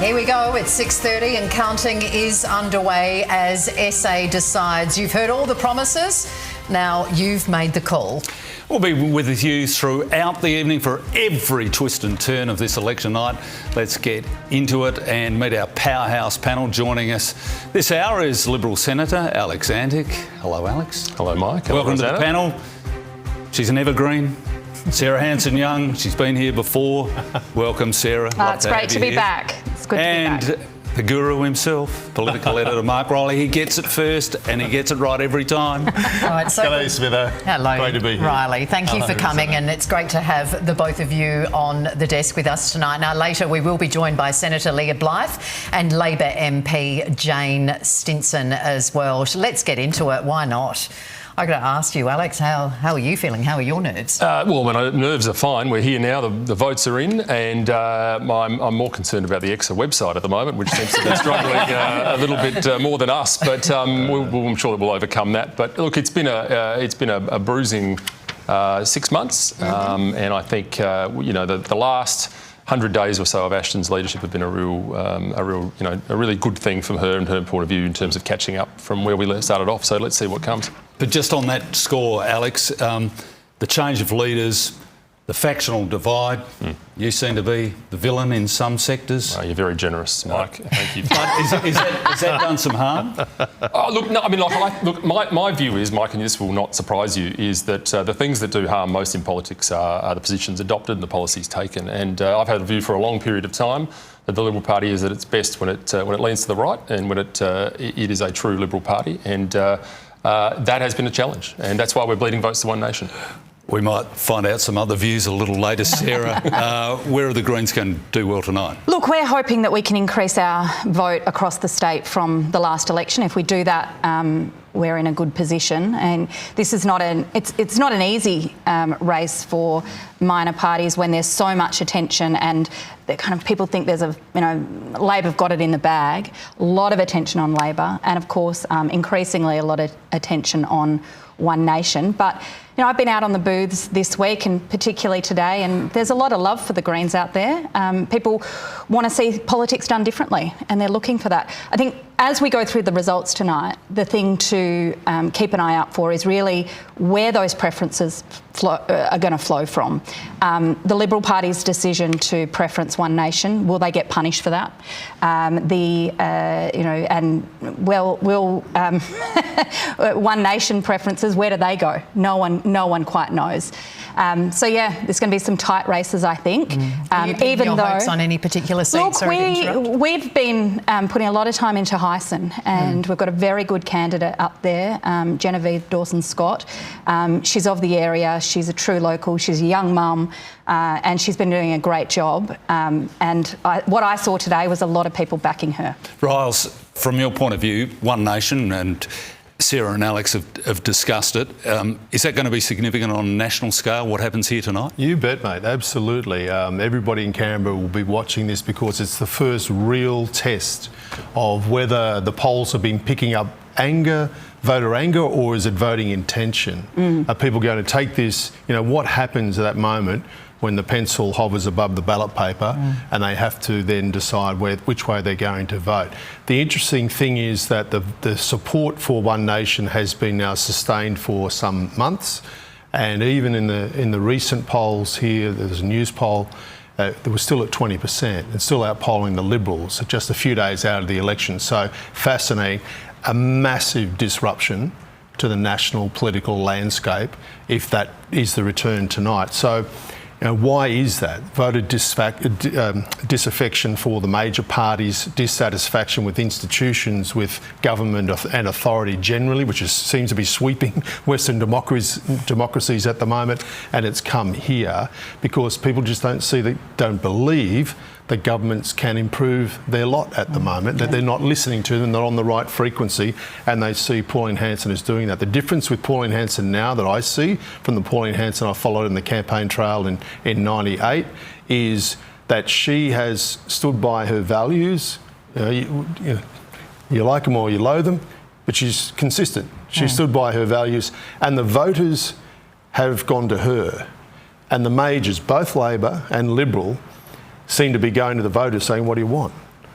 Here we go, it's 6:30 and counting is underway as SA decides. You've heard all the promises, now you've made the call. We'll be with you throughout the evening for every twist and turn of this election night. Let's get into it and meet our powerhouse panel. Joining us this hour is Liberal Senator Alex Antic. Hello, Alex. Hello, Mike. Hello, welcome Rosanna. to the panel. She's an evergreen. Sarah Hanson-Young, she's been here before. Welcome, Sarah. It's great to be back. It's good to be back. And the guru himself, political editor Mark Riley. He gets it first and he gets it right every time. Right, so Hello, Smitho. Hello, great to be here. Riley. Thank you for coming, and it's great to have the both of you on the desk with us tonight. Now, later we will be joined by Senator Leah Blythe and Labor MP Jane Smithson as well. So let's get into it. Why not? I've got to ask you, Alex, how are you feeling? How are your nerves? Well, my nerves are fine. We're here now. The votes are in, and I'm more concerned about the EXA website at the moment, which seems to be struggling a little bit more than us. But I'm sure that we'll overcome that. But look, it's been a bruising 6 months, and I think the last 100 days or so of Ashton's leadership have been a really good thing from her and her point of view in terms of catching up from where we started off. So let's see what comes. But just on that score, Alex, the change of leaders, the factional divide, you seem to be the villain in some sectors. You're very generous, Mike. Thank you. Has that done some harm? My view is, Mike, and this will not surprise you, is that the things that do harm most in politics are the positions adopted and the policies taken. And I've had a view for a long period of time that the Liberal Party is at its best when it leans to the right and when it is a true Liberal Party. And that has been a challenge, and that's why we're bleeding votes to One Nation. We might find out some other views a little later, Sarah. Where are the Greens going to do well tonight? Look, we're hoping that we can increase our vote across the state from the last election. If we do that, we're in a good position. And this is not it's not an easy race for minor parties when there's so much attention and people think there's Labor have got it in the bag. A lot of attention on Labor, and of course, increasingly a lot of attention on One Nation. But I've been out on the booths this week and particularly today, and there's a lot of love for the Greens out there. People want to see politics done differently, and they're looking for that. I think as we go through the results tonight, the thing to keep an eye out for is really where those preferences are going to flow from. The Liberal Party's decision to preference One Nation, will they get punished for that? One Nation preferences, where do they go? No one quite knows. There's going to be some tight races, I think. Even though votes on any particular seats? Look, we've been putting a lot of time into Hyson, and we've got a very good candidate up there, Genevieve Dawson-Scott. She's of the area. She's a true local. She's a young mum, and she's been doing a great job. What I saw today was a lot of people backing her. Riles, from your point of view, One Nation, and Sarah and Alex have discussed it. Is that going to be significant on a national scale, what happens here tonight? You bet, mate, absolutely. Everybody in Canberra will be watching this because it's the first real test of whether the polls have been picking up voter anger, or is it voting intention? Are people going to take this, what happens at that moment when the pencil hovers above the ballot paper and they have to then decide which way they're going to vote. The interesting thing is that the support for One Nation has been now sustained for some months, and even in the recent polls here, there's a news poll, they were still at 20% and still outpolling the Liberals just a few days out of the election. So fascinating, a massive disruption to the national political landscape if that is the return tonight. So why is that? Voter disaffection for the major parties, dissatisfaction with institutions, with government and authority generally, which seems to be sweeping Western democracies at the moment, and it's come here because people just don't believe that governments can improve their lot at the moment, that they're not listening to them, they're on the right frequency, and they see Pauline Hanson as doing that. The difference with Pauline Hanson now that I see from the Pauline Hanson I followed in the campaign trail in 98 is that she has stood by her values. You like them or you loathe them, but she's consistent. She stood by her values, and the voters have gone to her. And the majors, both Labor and Liberal, seem to be going to the voters saying, what do you want?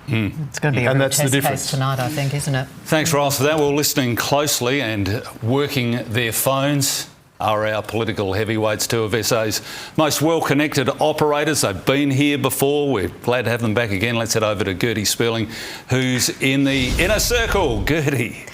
It's going to be a And real that's the test difference. case tonight, I think, isn't it? Thanks, Ross, for that. We're listening closely and working their phones are our political heavyweights, two of SA's most well-connected operators. They've been here before. We're glad to have them back again. Let's head over to Gertie Sperling, who's in the inner circle. Gertie.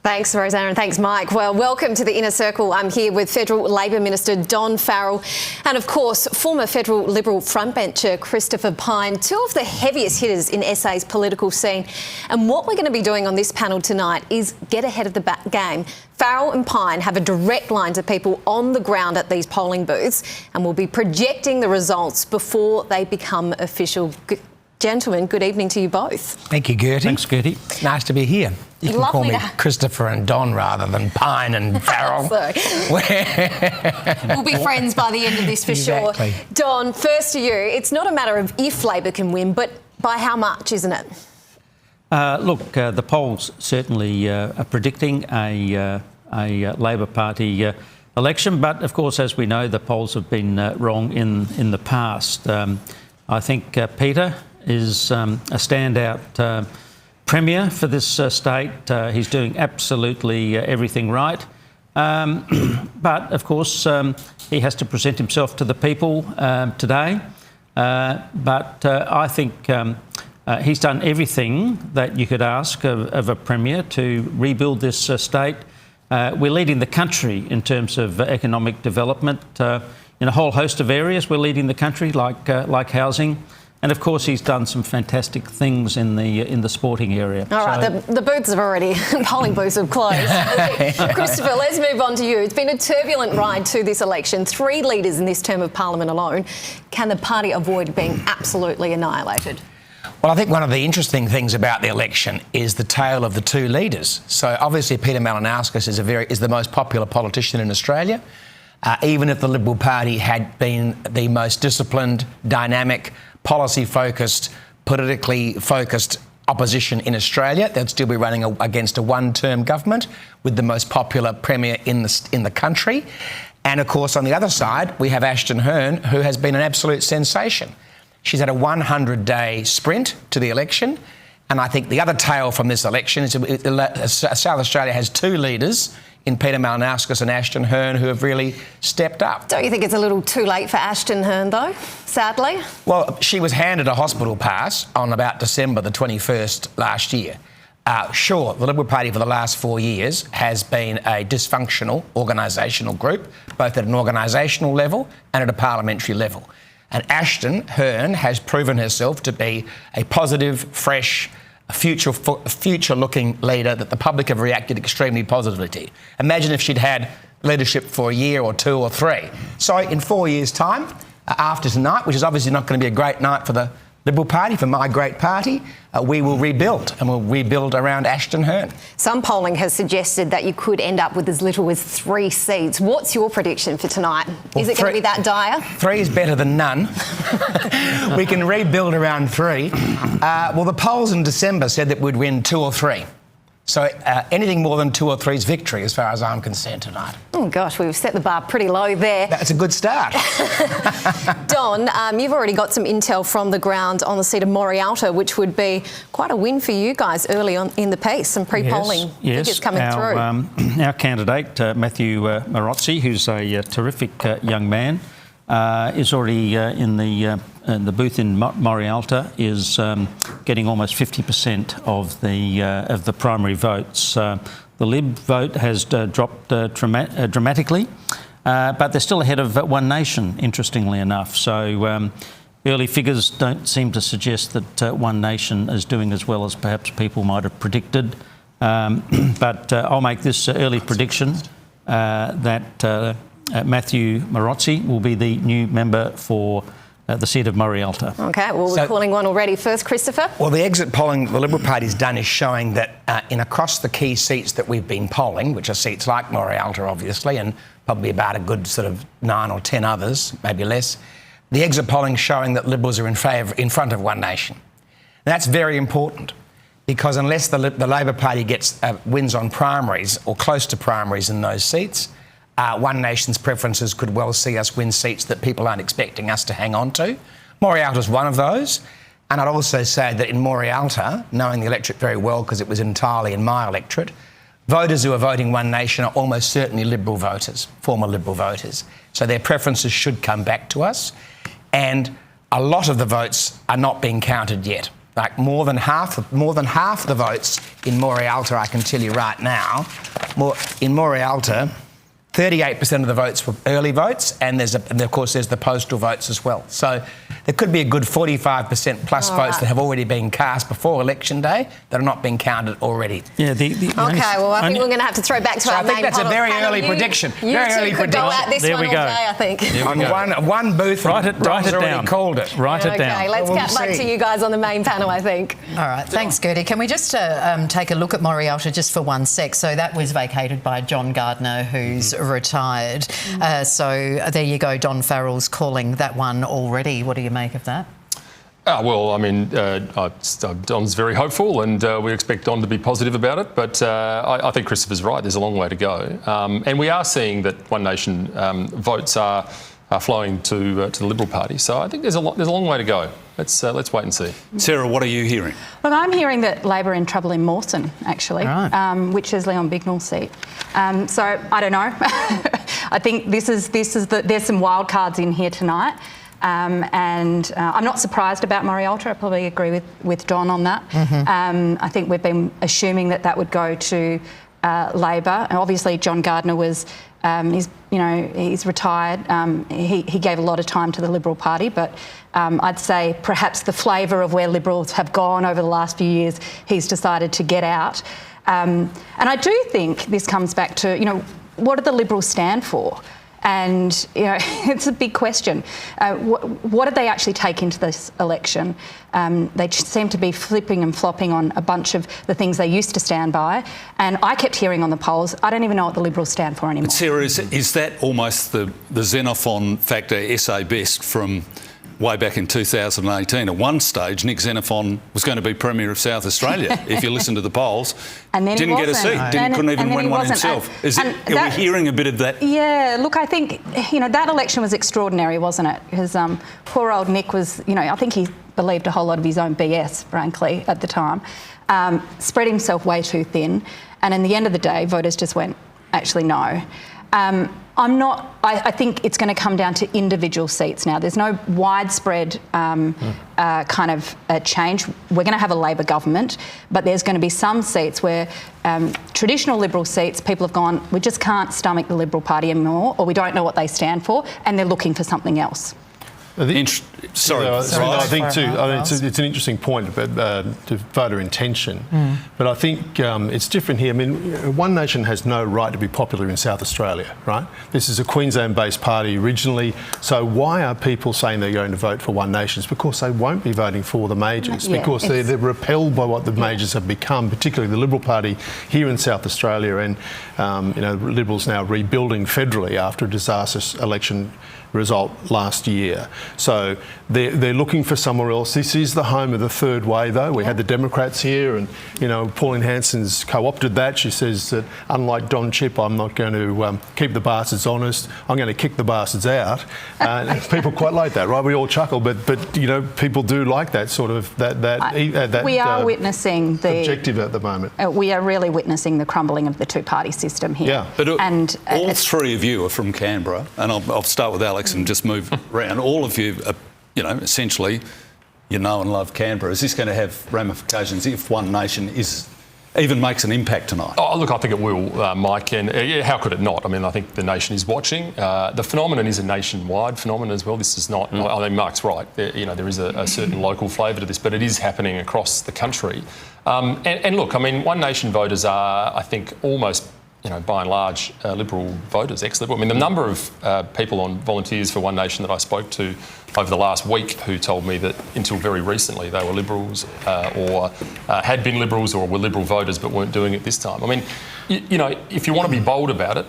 Thanks, Rosanna, and thanks, Mike. Well, welcome to the Inner Circle. I'm here with Federal Labor Minister Don Farrell and, of course, former Federal Liberal frontbencher Christopher Pyne, two of the heaviest hitters in SA's political scene. And what we're going to be doing on this panel tonight is get ahead of the game. Farrell and Pyne have a direct line to people on the ground at these polling booths and will be projecting the results before they become official. Gentlemen, good evening to you both. Thank you, Gertie. Thanks, Gertie. Nice to be here. You can call Lovely me to- Christopher and Don rather than Pyne and Farrell. Sorry. We'll be friends by the end of this for Exactly. sure. Don, first to you. It's not a matter of if Labor can win, but by how much, isn't it? Look, the polls certainly are predicting a Labor Party election, but of course, as we know, the polls have been wrong in the past. I think Peter is a standout Premier for this state. He's doing absolutely everything right. But, of course, he has to present himself to the people today. But I think he's done everything that you could ask of a Premier to rebuild this state. We're leading the country in terms of economic development. In a whole host of areas, we're leading the country, like housing. And of course, he's done some fantastic things in the sporting area. All right, the booths have already, polling booths have closed. Christopher, let's move on to you. It's been a turbulent ride to this election. 3 leaders in this term of Parliament alone. Can the party avoid being absolutely annihilated? Well, I think one of the interesting things about the election is the tale of the 2 leaders. So obviously Peter Malinauskas is the most popular politician in Australia. Even if the Liberal Party had been the most disciplined, dynamic, policy-focused, politically focused opposition in Australia, they'd still be running against a one-term government with the most popular Premier in the country. And of course, on the other side, we have Ashton Hearn, who has been an absolute sensation. She's had a 100-day sprint to the election. And I think the other tale from this election is South Australia has 2 leaders in Peter Malinauskas and Ashton Hearn who have really stepped up. Don't you think it's a little too late for Ashton Hearn, though, sadly? Well, she was handed a hospital pass on about December the 21st last year. Sure, the Liberal Party for the last 4 years has been a dysfunctional organisational group, both at an organisational level and at a parliamentary level. And Ashton Hearn has proven herself to be a positive, fresh, future-looking leader that the public have reacted extremely positively to. Imagine if she'd had leadership for a year or 2 or 3. So in 4 years' time, after tonight, which is obviously not going to be a great night for the Liberal Party, for my great party, we will rebuild, and we'll rebuild around Ashton Hearn. Some polling has suggested that you could end up with as little as 3 seats. What's your prediction for tonight? Is it going to be that dire? 3 is better than none. We can rebuild around 3. Well, the polls in December said that we'd win 2 or 3. So anything more than 2 or 3 is victory as far as I'm concerned tonight. Oh, gosh, we've set the bar pretty low there. That's a good start. Don, you've already got some intel from the ground on the seat of Morialta, which would be quite a win for you guys early on in the piece, some pre-polling figures coming through. Our candidate, Matthew Marozzi, who's a terrific young man, is already in the booth in Morialta, is getting almost 50% of the primary votes. The Lib vote has dropped dramatically, but they're still ahead of One Nation, interestingly enough. So early figures don't seem to suggest that One Nation is doing as well as perhaps people might have predicted. But I'll make this early prediction that Matthew Marozzi will be the new member for the seat of Morialta. OK, well, we're calling one already. First, Christopher? Well, the exit polling the Liberal Party's done is showing that in across the key seats that we've been polling, which are seats like Morialta, obviously, and probably about a good sort of 9 or 10 others, maybe less, the exit polling showing that Liberals are in front of One Nation. And that's very important, because unless the Labor Party gets wins on primaries or close to primaries in those seats, One Nation's preferences could well see us win seats that people aren't expecting us to hang on to. Morialta's one of those. And I'd also say that in Morialta, knowing the electorate very well because it was entirely in my electorate, voters who are voting One Nation are almost certainly Liberal voters, former Liberal voters. So their preferences should come back to us. And a lot of the votes are not being counted yet. Like more than half the votes in Morialta, I can tell you right now, in Morialta, 38% of the votes were early votes, and of course there's the postal votes as well. So there could be a good 45% plus votes that have already been cast before election day that are not being counted already. Yeah. I think we're going to have to throw back to our main I think that's a very panel. early prediction. You very two early could prediction. go at this There one we all go. day, I think. On one booth, Write it Rob's already down. called it. Write it down. Okay, let's Well, get we'll back see. to you guys on the main panel, I think. All right, thanks, Gertie. Can we just take a look at Morialta just for one sec? So that was vacated by John Gardner, who's retired. So there you go, Don Farrell's calling that one already. What do you make of that? Well, I mean, Don's very hopeful, and we expect Don to be positive about it. But I think Christopher's right. There's a long way to go, and we are seeing that One Nation votes are flowing to the Liberal Party. So I think there's a long way to go. Let's wait and see. Sarah, what are you hearing? Look, I'm hearing that Labor are in trouble in Mawson, actually, Right. which is Leon Bignell's seat. So I don't know. I think there's some wild cards in here tonight. And I'm not surprised about Morialta. I probably agree with Don on that. I think we've been assuming that would go to Labor. And obviously, John Gardner was, he's retired. He gave a lot of time to the Liberal Party, but I'd say perhaps the flavour of where Liberals have gone over the last few years, he's decided to get out. And I do think this comes back to, what do the Liberals stand for? And, it's a big question. What did they actually take into this election? They seem to be flipping and flopping on a bunch of the things they used to stand by. And I kept hearing on the polls, I don't even know what the Liberals stand for anymore. But Sarah, is that almost the Xenophon factor SA best from way back in 2018? At one stage, Nick Xenophon was going to be Premier of South Australia, if you listen to the polls. And then didn't get a seat, couldn't even win one himself. Are we hearing a bit of that? Yeah, look, I think, that election was extraordinary, wasn't it? Because poor old Nick was, I think he believed a whole lot of his own BS, frankly, at the time. Spread himself way too thin. And in the end of the day, voters just went, actually, no. I think it's going to come down to individual seats now. There's no widespread kind of change. We're going to have a Labor government, but there's going to be some seats where traditional Liberal seats, people have gone, we just can't stomach the Liberal Party anymore, or we don't know what they stand for, and they're looking for something else. I think it's an interesting point about voter intention, but I think it's different here. I mean, One Nation has no right to be popular in South Australia, right? This is a Queensland-based party originally, so why are people saying they're going to vote for One Nation? It's because they won't be voting for the majors, because they're repelled by what the majors have become, particularly the Liberal Party here in South Australia, and Liberals now rebuilding federally after a disastrous election result last year. So they're looking for somewhere else. This is the home of the third way, though. We had the Democrats here, and Pauline Hanson's co-opted that. She says that unlike Don Chipp, I'm not going to keep the bastards honest. I'm going to kick the bastards out. People quite like that, right? We all chuckle, but people do like that sort of that. We are witnessing the objective at the moment. We are really witnessing the crumbling of the two-party system here. Yeah, but all three of you are from Canberra, and I'll start with Alex and just move around. All of you are, essentially, and love Canberra. Is this going to have ramifications if One Nation even makes an impact tonight? Oh, look, I think it will, Mike, and how could it not? I mean, I think the nation is watching. The phenomenon is a nationwide phenomenon as well. This is not, I mean, Mark's right. There is a certain local flavour to this, but it is happening across the country. And look, I mean, One Nation voters are, I think, almost by and large, Liberal voters, ex-Liberal. I mean, the number of people volunteers for One Nation that I spoke to over the last week who told me that until very recently they were Liberals or had been Liberals or were Liberal voters but weren't doing it this time. I mean, if you want to be bold about it,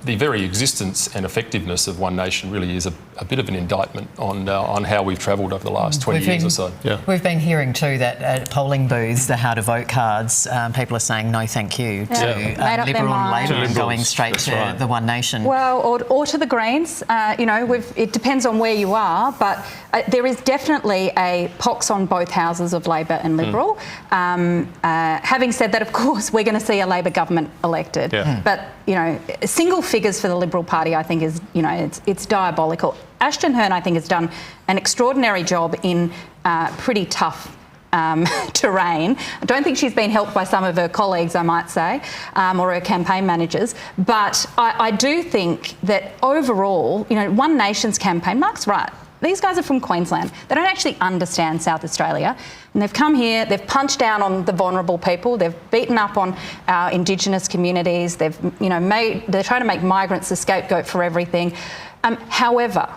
the very existence and effectiveness of One Nation really is a bit of an indictment on how we've travelled over the last 20 years or so. Yeah. We've been hearing too that at polling booths, the how to vote cards, people are saying no thank you to Made up their Liberal and mind. Labor and To going Liberals, straight that's to right. the One Nation. Well, or to the Greens. It depends on where you are, but there is definitely a pox on both houses of Labor and Liberal. Having said that, of course, we're going to see a Labor government elected. Yeah. But, single figures for the Liberal Party, I think, is, it's diabolical. Ashton Hearn, I think, has done an extraordinary job in pretty tough terrain. I don't think she's been helped by some of her colleagues, I might say, or her campaign managers. But I do think that overall, One Nation's campaign, Mark's right. These guys are from Queensland. They don't actually understand South Australia. And they've come here, they've punched down on the vulnerable people, they've beaten up on our Indigenous communities, they're trying to make migrants the scapegoat for everything. However,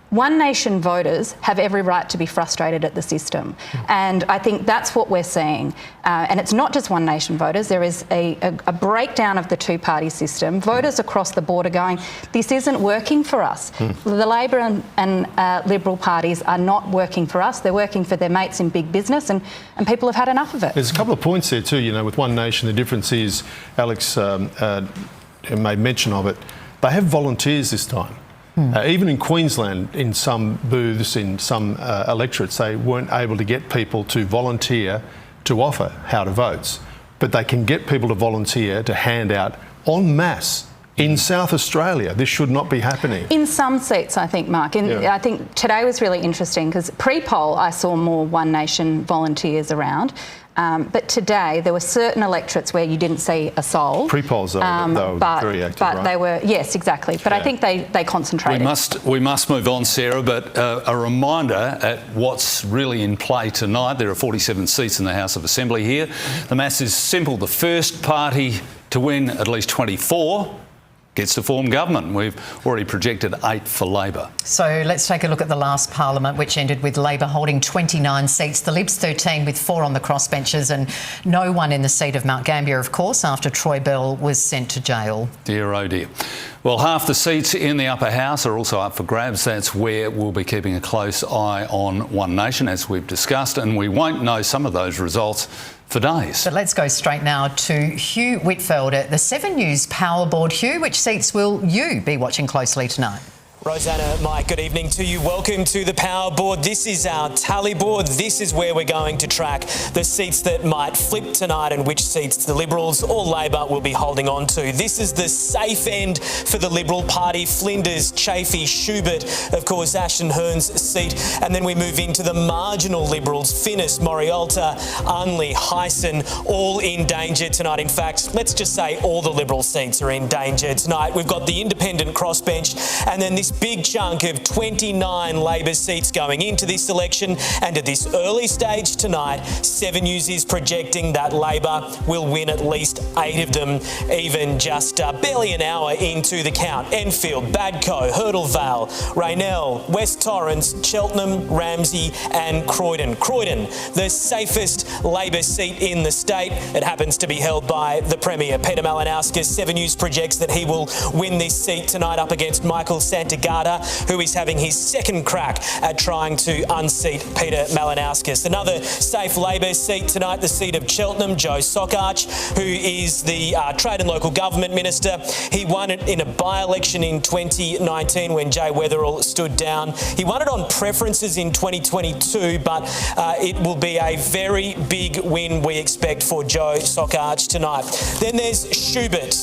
One Nation voters have every right to be frustrated at the system. And I think that's what we're seeing. And it's not just One Nation voters. There is a breakdown of the two-party system. Voters across the board are going, this isn't working for us. The Labor and Liberal parties are not working for us. They're working for their mates in big business, and people have had enough of it. There's a couple of points there too. With One Nation, the difference is, Alex made mention of it, they have volunteers this time. Even in Queensland, in some booths, in some electorates, they weren't able to get people to volunteer to offer how to votes. But they can get people to volunteer to hand out en masse. In South Australia, this should not be happening. In some seats, I think, Mark. I think today was really interesting because pre-poll I saw more One Nation volunteers around. But today there were certain electorates where you didn't see a soul. Pre-polls, they were very active, but right? they were, yes, exactly. But I think they concentrated. We must move on, Sarah, but a reminder at what's really in play tonight. There are 47 seats in the House of Assembly here. The maths is simple. The first party to win at least 24 gets to form government. We've already projected 8 for Labor. So let's take a look at the last parliament, which ended with Labor holding 29 seats, the Libs 13 with 4 on the crossbenches, and no one in the seat of Mount Gambier, of course, after Troy Bell was sent to jail. Dear, oh dear. Well, half the seats in the upper house are also up for grabs. That's where we'll be keeping a close eye on One Nation, as we've discussed, and we won't know some of those results for days. But let's go straight now to Hugh Whitfeld at the 7 News Power Board. Hugh, which seats will you be watching closely tonight? Rosanna, Mike, good evening to you. Welcome to the Power Board. This is our tally board. This is where we're going to track the seats that might flip tonight and which seats the Liberals or Labor will be holding on to. This is the safe end for the Liberal Party. Flinders, Chafee, Schubert, of course, Ashton Hearn's seat. And then we move into the marginal Liberals, Finnis, Morialta, Unley, Hyson, all in danger tonight. In fact, let's just say all the Liberal seats are in danger tonight. We've got the independent crossbench and then this big chunk of 29 Labor seats going into this election, and at this early stage tonight, 7 News is projecting that Labor will win at least 8 of them, even just barely an hour into the count. Enfield, Badcoe, Hurdle Vale, Raynell, West Torrens, Cheltenham, Ramsey and Croydon. Croydon, the safest Labor seat in the state. It happens to be held by the Premier, Peter Malinauskas. 7 News projects that he will win this seat tonight up against Michael Santagata, who is having his second crack at trying to unseat Peter Malinauskas. Another safe Labor seat tonight, the seat of Cheltenham, Joe Sockarch, who is the Trade and Local Government Minister. He won it in a by-election in 2019 when Jay Weatherill stood down. He won it on preferences in 2022, but it will be a very big win we expect for Joe Sockarch tonight. Then there's Schubert,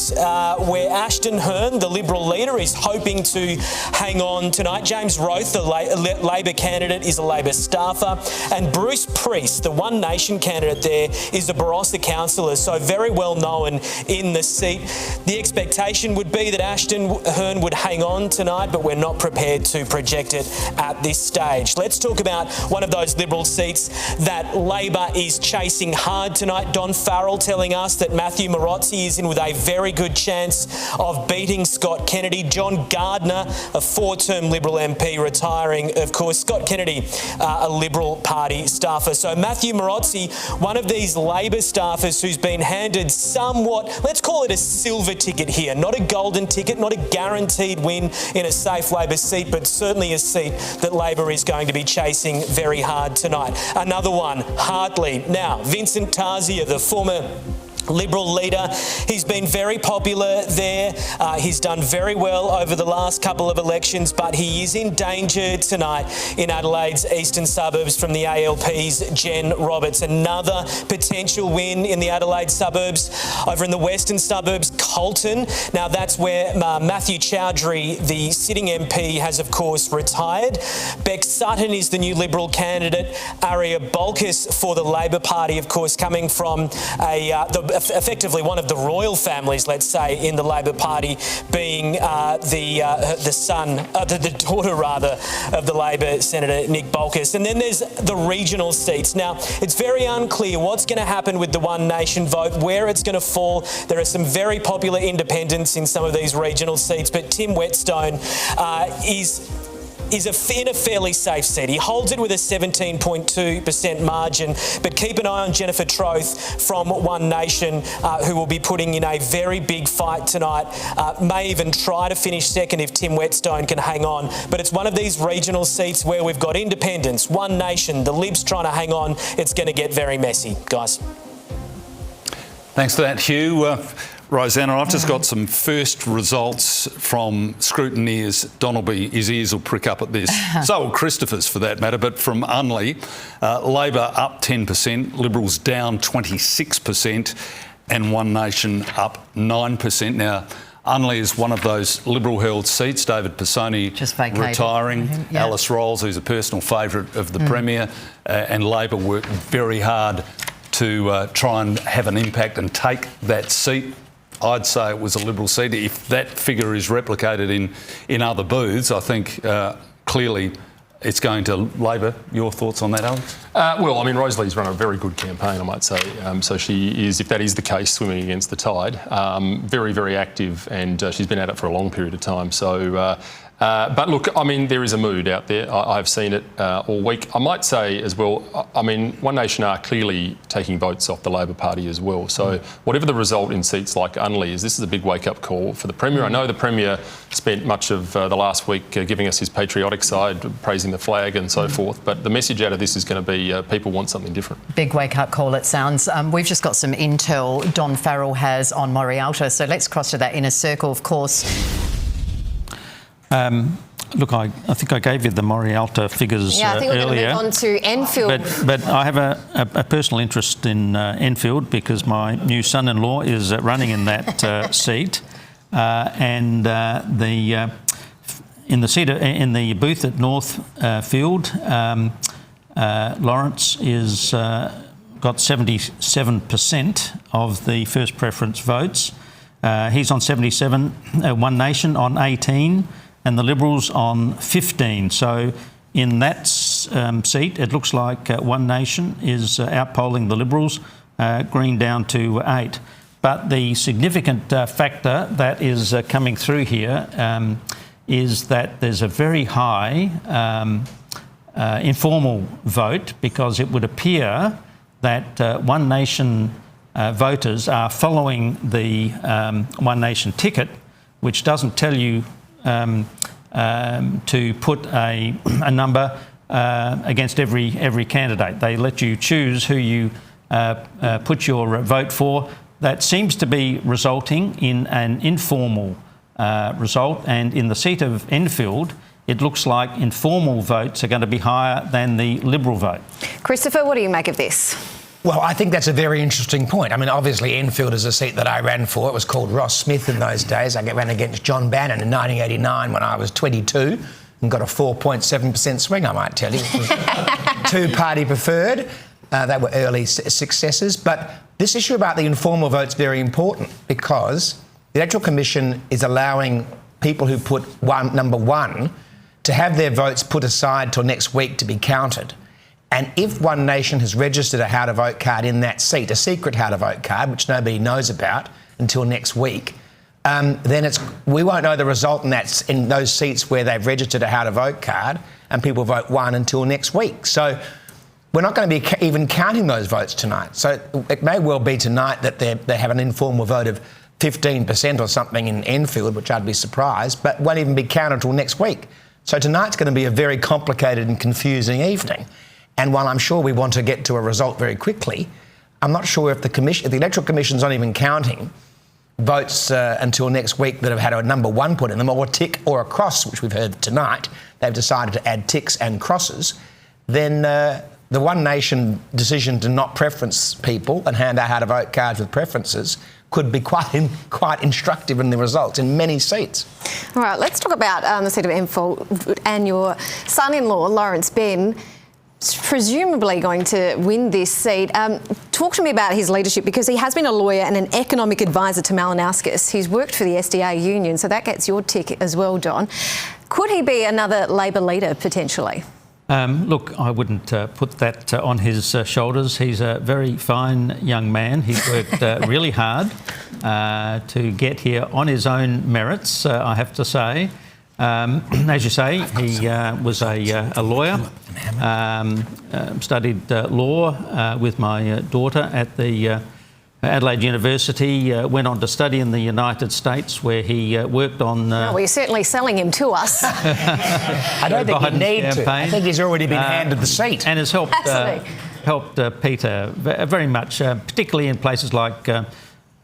where Ashton Hearn, the Liberal leader, is hoping to hang on tonight. James Roth, the Labor candidate, is a Labor staffer, and Bruce Priest, the One Nation candidate there, is a Barossa councillor, so very well known in the seat. The expectation would be that Ashton Hearn would hang on tonight, but we're not prepared to project it at this stage. Let's talk about one of those Liberal seats that Labor is chasing hard tonight. Don Farrell telling us that Matthew Morozzi is in with a very good chance of beating Scott Kennedy. John Gardner a 4-term Liberal MP retiring, of course, Scott Kennedy, a Liberal Party staffer. So Matthew Morozzi, one of these Labor staffers who's been handed somewhat, let's call it a silver ticket here, not a golden ticket, not a guaranteed win in a safe Labor seat, but certainly a seat that Labor is going to be chasing very hard tonight. Another one, Hartley. Now, Vincent Tarzia, the former Liberal leader, he's been very popular there. He's done very well over the last couple of elections, but he is in danger tonight in Adelaide's eastern suburbs from the ALP's Jen Roberts. Another potential win in the Adelaide suburbs. Over in the western suburbs, Colton. Now that's where Matthew Chowdhury, the sitting MP, has of course retired. Beck Sutton is the new Liberal candidate. Aria Bolkus for the Labor Party, of course, coming from effectively one of the royal families, let's say, in the Labor Party, being the daughter rather of the Labor Senator Nick Bolkus. And then there's the regional seats. Now, it's very unclear what's going to happen with the One Nation vote, where it's going to fall. There are some very popular independents in some of these regional seats, but Tim Whetstone is in a fairly safe seat. He holds it with a 17.2% margin, but keep an eye on Jennifer Troth from One Nation, who will be putting in a very big fight tonight. May even try to finish second if Tim Whetstone can hang on. But it's one of these regional seats where we've got independents, One Nation, the Libs trying to hang on. It's going to get very messy, guys. Thanks for that, Hugh. Rosanna, I've just got some first results from scrutineers. Donalby, his ears will prick up at this. So will Christopher's for that matter, but from Unley, Labor up 10%, Liberals down 26% and One Nation up 9%. Now, Unley is one of those Liberal-held seats. David Pisoni just retiring. Yeah. Alice Rolls, who's a personal favourite of the Premier, and Labor worked very hard to try and have an impact and take that seat. I'd say it was a Liberal seat. If that figure is replicated in other booths, I think clearly it's going to Labor. Your thoughts on that, Alex? Well, I mean, Rosalie's run a very good campaign, I might say. So she is, if that is the case, swimming against the tide. Very, very active, and she's been at it for a long period of time. So, but look, I mean, there is a mood out there. I've seen it all week. I might say as well, I mean, One Nation are clearly taking votes off the Labor Party as well. So whatever the result in seats like Unley is, this is a big wake-up call for the Premier. I know the Premier spent much of the last week giving us his patriotic side, praising the flag and so forth, but the message out of this is going to be people want something different. Big wake-up call, it sounds. We've just got some intel Don Farrell has on Morialta, so let's cross to that inner circle, of course. Look, I think I gave you the Morialta figures earlier. Yeah, I think we're going to move on to Enfield. But I have a personal interest in Enfield because my new son-in-law is running in that seat, and in the booth at Northfield, Lawrence is got 77% of the first preference votes. He's on 77, One Nation on 18. And the Liberals on 15. So in that seat, it looks like One Nation is outpolling the Liberals, Green down to 8. But the significant factor that is coming through here is that there's a very high informal vote, because it would appear that One Nation voters are following the One Nation ticket, which doesn't tell you to put a number against every candidate. They let you choose who you put your vote for. That seems to be resulting in an informal result, and in the seat of Enfield, it looks like informal votes are going to be higher than the Liberal vote. Christopher, what do you make of this? Well, I think that's a very interesting point. I mean, obviously, Enfield is a seat that I ran for. It was called Ross Smith in those days. I ran against John Bannon in 1989 when I was 22 and got a 4.7% swing, I might tell you. It was two-party preferred. They were early successes. But this issue about the informal vote is very important, because the Electoral Commission is allowing people who put number one to have their votes put aside till next week to be counted. And if One Nation has registered a how-to-vote card in that seat, a secret how-to-vote card, which nobody knows about until next week, then we won't know the result in those seats where they've registered a how to vote card and people vote one until next week. So we're not going to be even counting those votes tonight. So it may well be tonight that they have an informal vote of 15% or something in Enfield, which I'd be surprised, but won't even be counted until next week. So tonight's going to be a very complicated and confusing evening. And while I'm sure we want to get to a result very quickly, I'm not sure if the Electoral Commission's not even counting votes until next week that have had a number 1 put in them, or a tick or a cross, which we've heard tonight. They've decided to add ticks and crosses. Then the One Nation decision to not preference people and hand out how to vote cards with preferences could be quite instructive in the results in many seats. All right, let's talk about the seat of Enfield and your son-in-law, Lawrence Ben, presumably going to win this seat. Talk to me about his leadership, because he has been a lawyer and an economic advisor to Malinauskas. He's worked for the SDA union, so that gets your tick as well, Don. Could he be another Labor leader potentially? Look, I wouldn't put that on his shoulders. He's a very fine young man. He's worked really hard to get here on his own merits, I have to say. As you say, he was a lawyer, studied law with my daughter at the Adelaide University, went on to study in the United States, where he worked on... well, you're certainly selling him to us. I don't think you need to. I think he's already been handed the seat. And has helped Peter very much, particularly in places like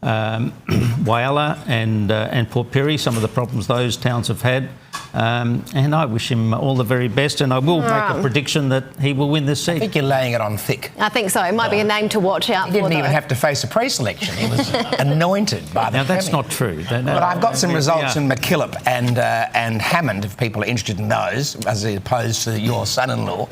Whyalla and Port Pirie, some of the problems those towns have had. And I wish him all the very best, and I will make a prediction that he will win this seat. I think you're laying it on thick. I think so. It might be a name to watch out for. He didn't even have to face a pre-selection. He was anointed by the Now, that's Premier. not true. But I've got some results in MacKillop and Hammond, if people are interested in those, as opposed to your son-in-law.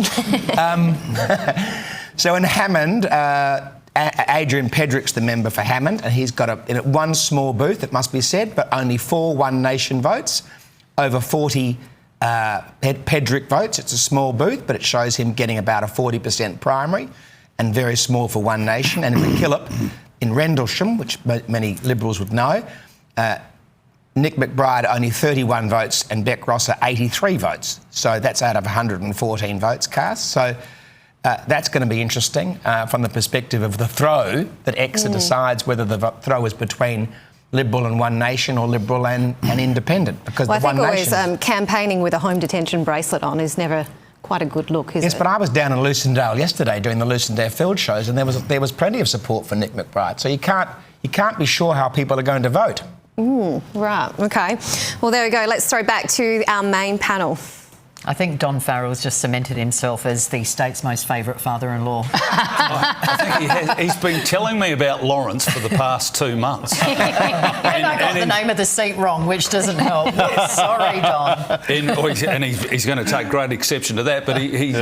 So in Hammond, Adrian Pedrick's the member for Hammond, and he's got one small booth, it must be said, but only 4 One Nation votes. Over 40 Pedrick votes. It's a small booth, but it shows him getting about a 40% primary, and very small for One Nation. And in MacKillop, in Rendlesham, which many Liberals would know, Nick McBride only 31 votes and Beck Rosser 83 votes. So that's out of 114 votes cast. So that's going to be interesting from the perspective of the throw, that Exeter decides whether the throw is between Liberal and One Nation or Liberal and Independent. Because well, the I think One always Nation campaigning with a home detention bracelet on is never quite a good look, is it? Yes, but I was down in Lucindale yesterday doing the Lucindale field shows, and there was plenty of support for Nick McBride. So you can't be sure how people are going to vote. Right, OK. Well, there we go. Let's throw back to our main panel. I think Don Farrell's just cemented himself as the state's most favourite father-in-law. I think he has. He's been telling me about Lawrence for the past 2 months. And I got the name of the seat wrong, which doesn't help. Sorry, Don. And he's going to take great exception to that. But he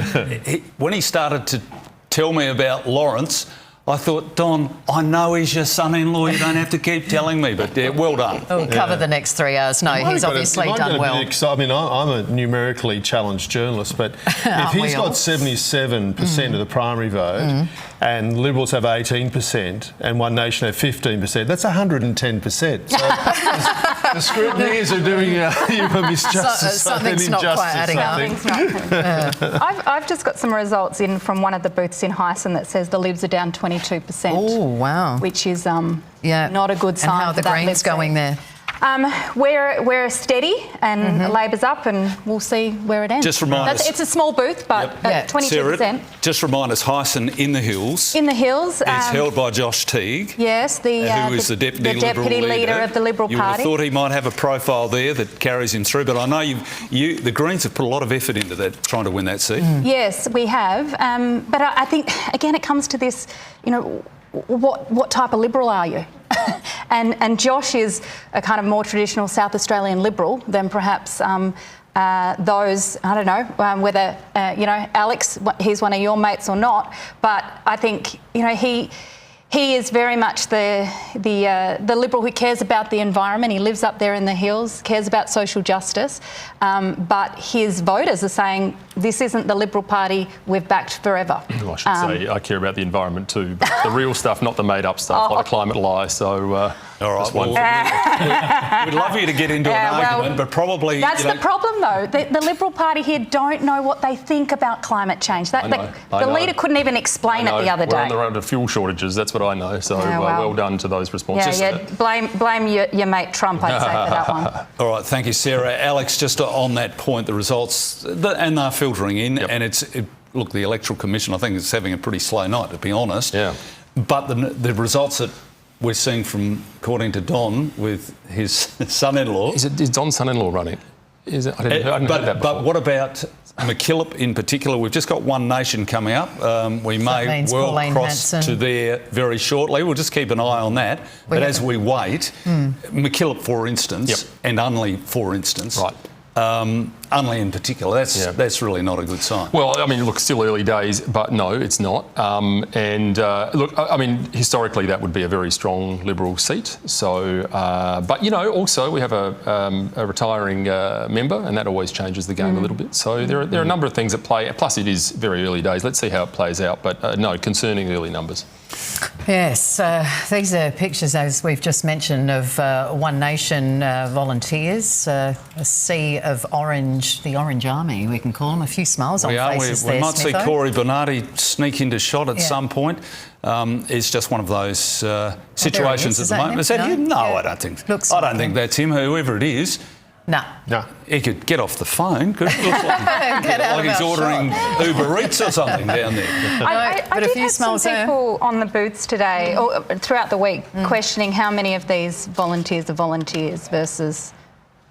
when he started to tell me about Lawrence, I thought, Don, I know he's your son-in-law. You don't have to keep telling me. But yeah, well done. We'll cover the next 3 hours. No, he's obviously done well. I mean, I'm a numerically challenged journalist, but if he's got 77% of the primary vote and Liberals have 18% and One Nation have 15%, that's 110%. So the scrutineers are doing you a misjustice. Something's not quite adding up. I've just got some results in from one of the booths in Hyson that says the Libs are down 22%. Oh, wow. Which is not a good sign. And how are the Greens going there? We're steady, and Labor's up, and we'll see where it ends. Just remind us. It's a small booth, but 22%. Sarah, just remind us, Hyson in the Hills. In the Hills. Is held by Josh Teague. Yes, who is the deputy leader of the Liberal Party. You would have thought he might have a profile there that carries him through, but I know the Greens have put a lot of effort into that, trying to win that seat. Yes, we have. But I think, again, it comes to this, what type of Liberal are you? and Josh is a kind of more traditional South Australian Liberal than perhaps those, I don't know, whether, Alex, he's one of your mates or not, but I think, He is very much the Liberal who cares about the environment. He lives up there in the hills, cares about social justice. But his voters are saying, this isn't the Liberal Party we've backed forever. Well, I should say I care about the environment too, but the real stuff, not the made-up stuff, like the climate lie. So, all right, well, we'd love you to get into an argument, but probably... That's the problem, though. The Liberal Party here don't know what they think about climate change. The leader couldn't even explain it the other day. We're on the road to fuel shortages, that's what I know. So well done to those responses. Blame your mate Trump, I'd say, for that one. All right, thank you, Sarah. Alex, just on that point, the results, and they're filtering in, and look, the Electoral Commission, I think, is having a pretty slow night, to be honest. Yeah. But the results that we're seeing from, according to Don, with his son-in-law... Is Don's son-in-law running? Is it? I didn't know that before. But what about McKillop in particular? We've just got One Nation coming up. We may well cross to there very shortly. We'll just keep an eye on that. But as we wait, McKillop, for instance, and Unley, for instance... Right. Unley in particular, that's really not a good sign. Well, I mean, look, still early days, but no, it's not. Look, I mean, historically that would be a very strong Liberal seat. So, but you know, also we have a retiring member, and that always changes the game a little bit. So there are a number of things at play. Plus, it is very early days. Let's see how it plays out. But no, concerning early numbers. Yes, these are pictures, as we've just mentioned, of One Nation volunteers, a sea of orange, the Orange Army, we can call them. A few smiles on faces there, we might see Corey Bernardi sneak into shot at some point. It's just one of those situations at the moment. Is that him? No, I don't think. I don't think that's him. Whoever it is. No. He could get off the phone. Could it look like he's ordering Uber Eats or something down there. I did have some people on the booths today, or throughout the week, questioning how many of these volunteers are volunteers versus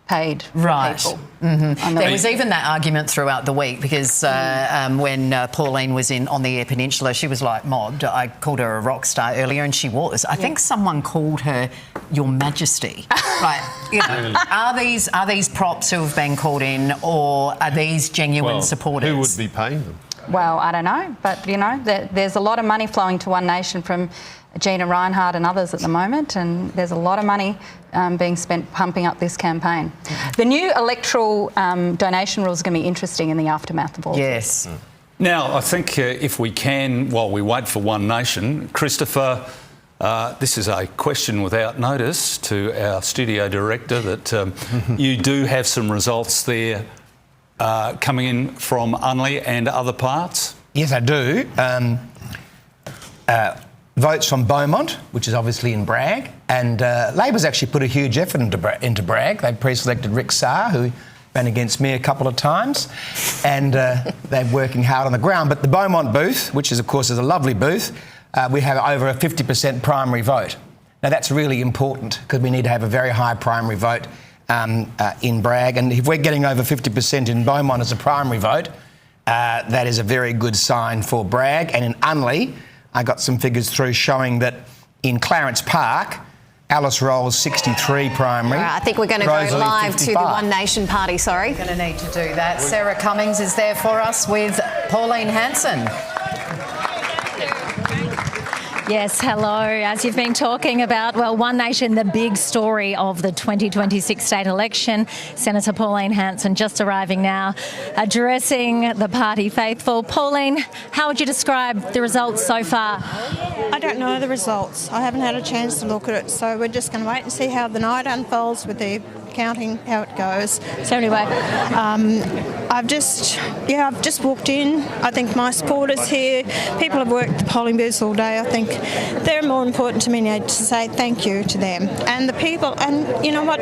paid people. There was even that argument throughout the week because when Pauline was on the Eyre Peninsula, she was like mobbed. I called her a rock star earlier, and she was. I think someone called her Your Majesty. Right? You know, are these props who have been called in, or are these genuine supporters? Who would be paying them? Well, I don't know, but you know, there's a lot of money flowing to One Nation from Gina Reinhardt and others at the moment, and there's a lot of money being spent pumping up this campaign. The new electoral donation rules are going to be interesting in the aftermath of all this. Now, I think if we can, while we wait for One Nation, Christopher, this is a question without notice to our studio director that you do have some results there coming in from Unley and other parts? Yes, I do. Votes from Beaumont, which is obviously in Bragg, and Labor's actually put a huge effort into Bragg. They pre-selected Rick Sarr, who ran against me a couple of times, and they're working hard on the ground. But the Beaumont booth, which is, of course, is a lovely booth, we have over a 50% primary vote. Now, that's really important because we need to have a very high primary vote in Bragg, and if we're getting over 50% in Beaumont as a primary vote, that is a very good sign for Bragg. And in Unley, I got some figures through showing that in Clarence Park, Alice Rolls 63 primary. I think we're going to go live 55. To the One Nation Party, sorry. We're going to need to do that. Sarah Cummings is there for us with Pauline Hanson. Yes, hello. As you've been talking about, well, One Nation, the big story of the 2026 state election. Senator Pauline Hanson just arriving now, addressing the party faithful. Pauline, how would you describe the results so far? I don't know the results. I haven't had a chance to look at it, so we're just going to wait and see how the night unfolds with the counting, how it goes. So anyway, I've just walked in. I think my supporters here, people have worked the polling booths all day. I think they're more important to me now to say thank you to them and the people. And you know what?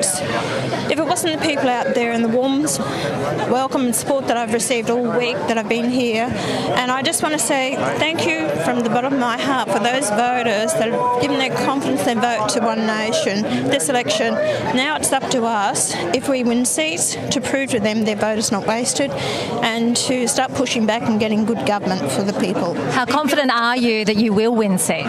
If it wasn't the people out there in the warms, welcome and support that I've received all week that I've been here, and I just want to say thank you from the bottom of my heart for those voters that have given their confidence, their vote to One Nation this election. Now it's up to us, if we win seats, to prove to them their vote is not wasted and to start pushing back and getting good government for the people. How confident are you that you will win seats?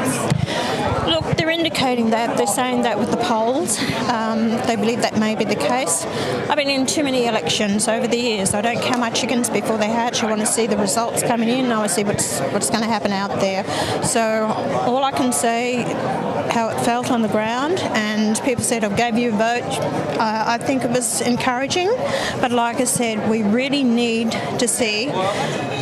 Look, they're indicating that. They're saying that with the polls. They believe that may be the case. I've been in too many elections over the years. I don't count my chickens before they hatch. I want to see the results coming in. I want to see what's going to happen out there. So all I can say, how it felt on the ground, and people said, I gave you a vote. I think it was encouraging. But like I said, we really need to see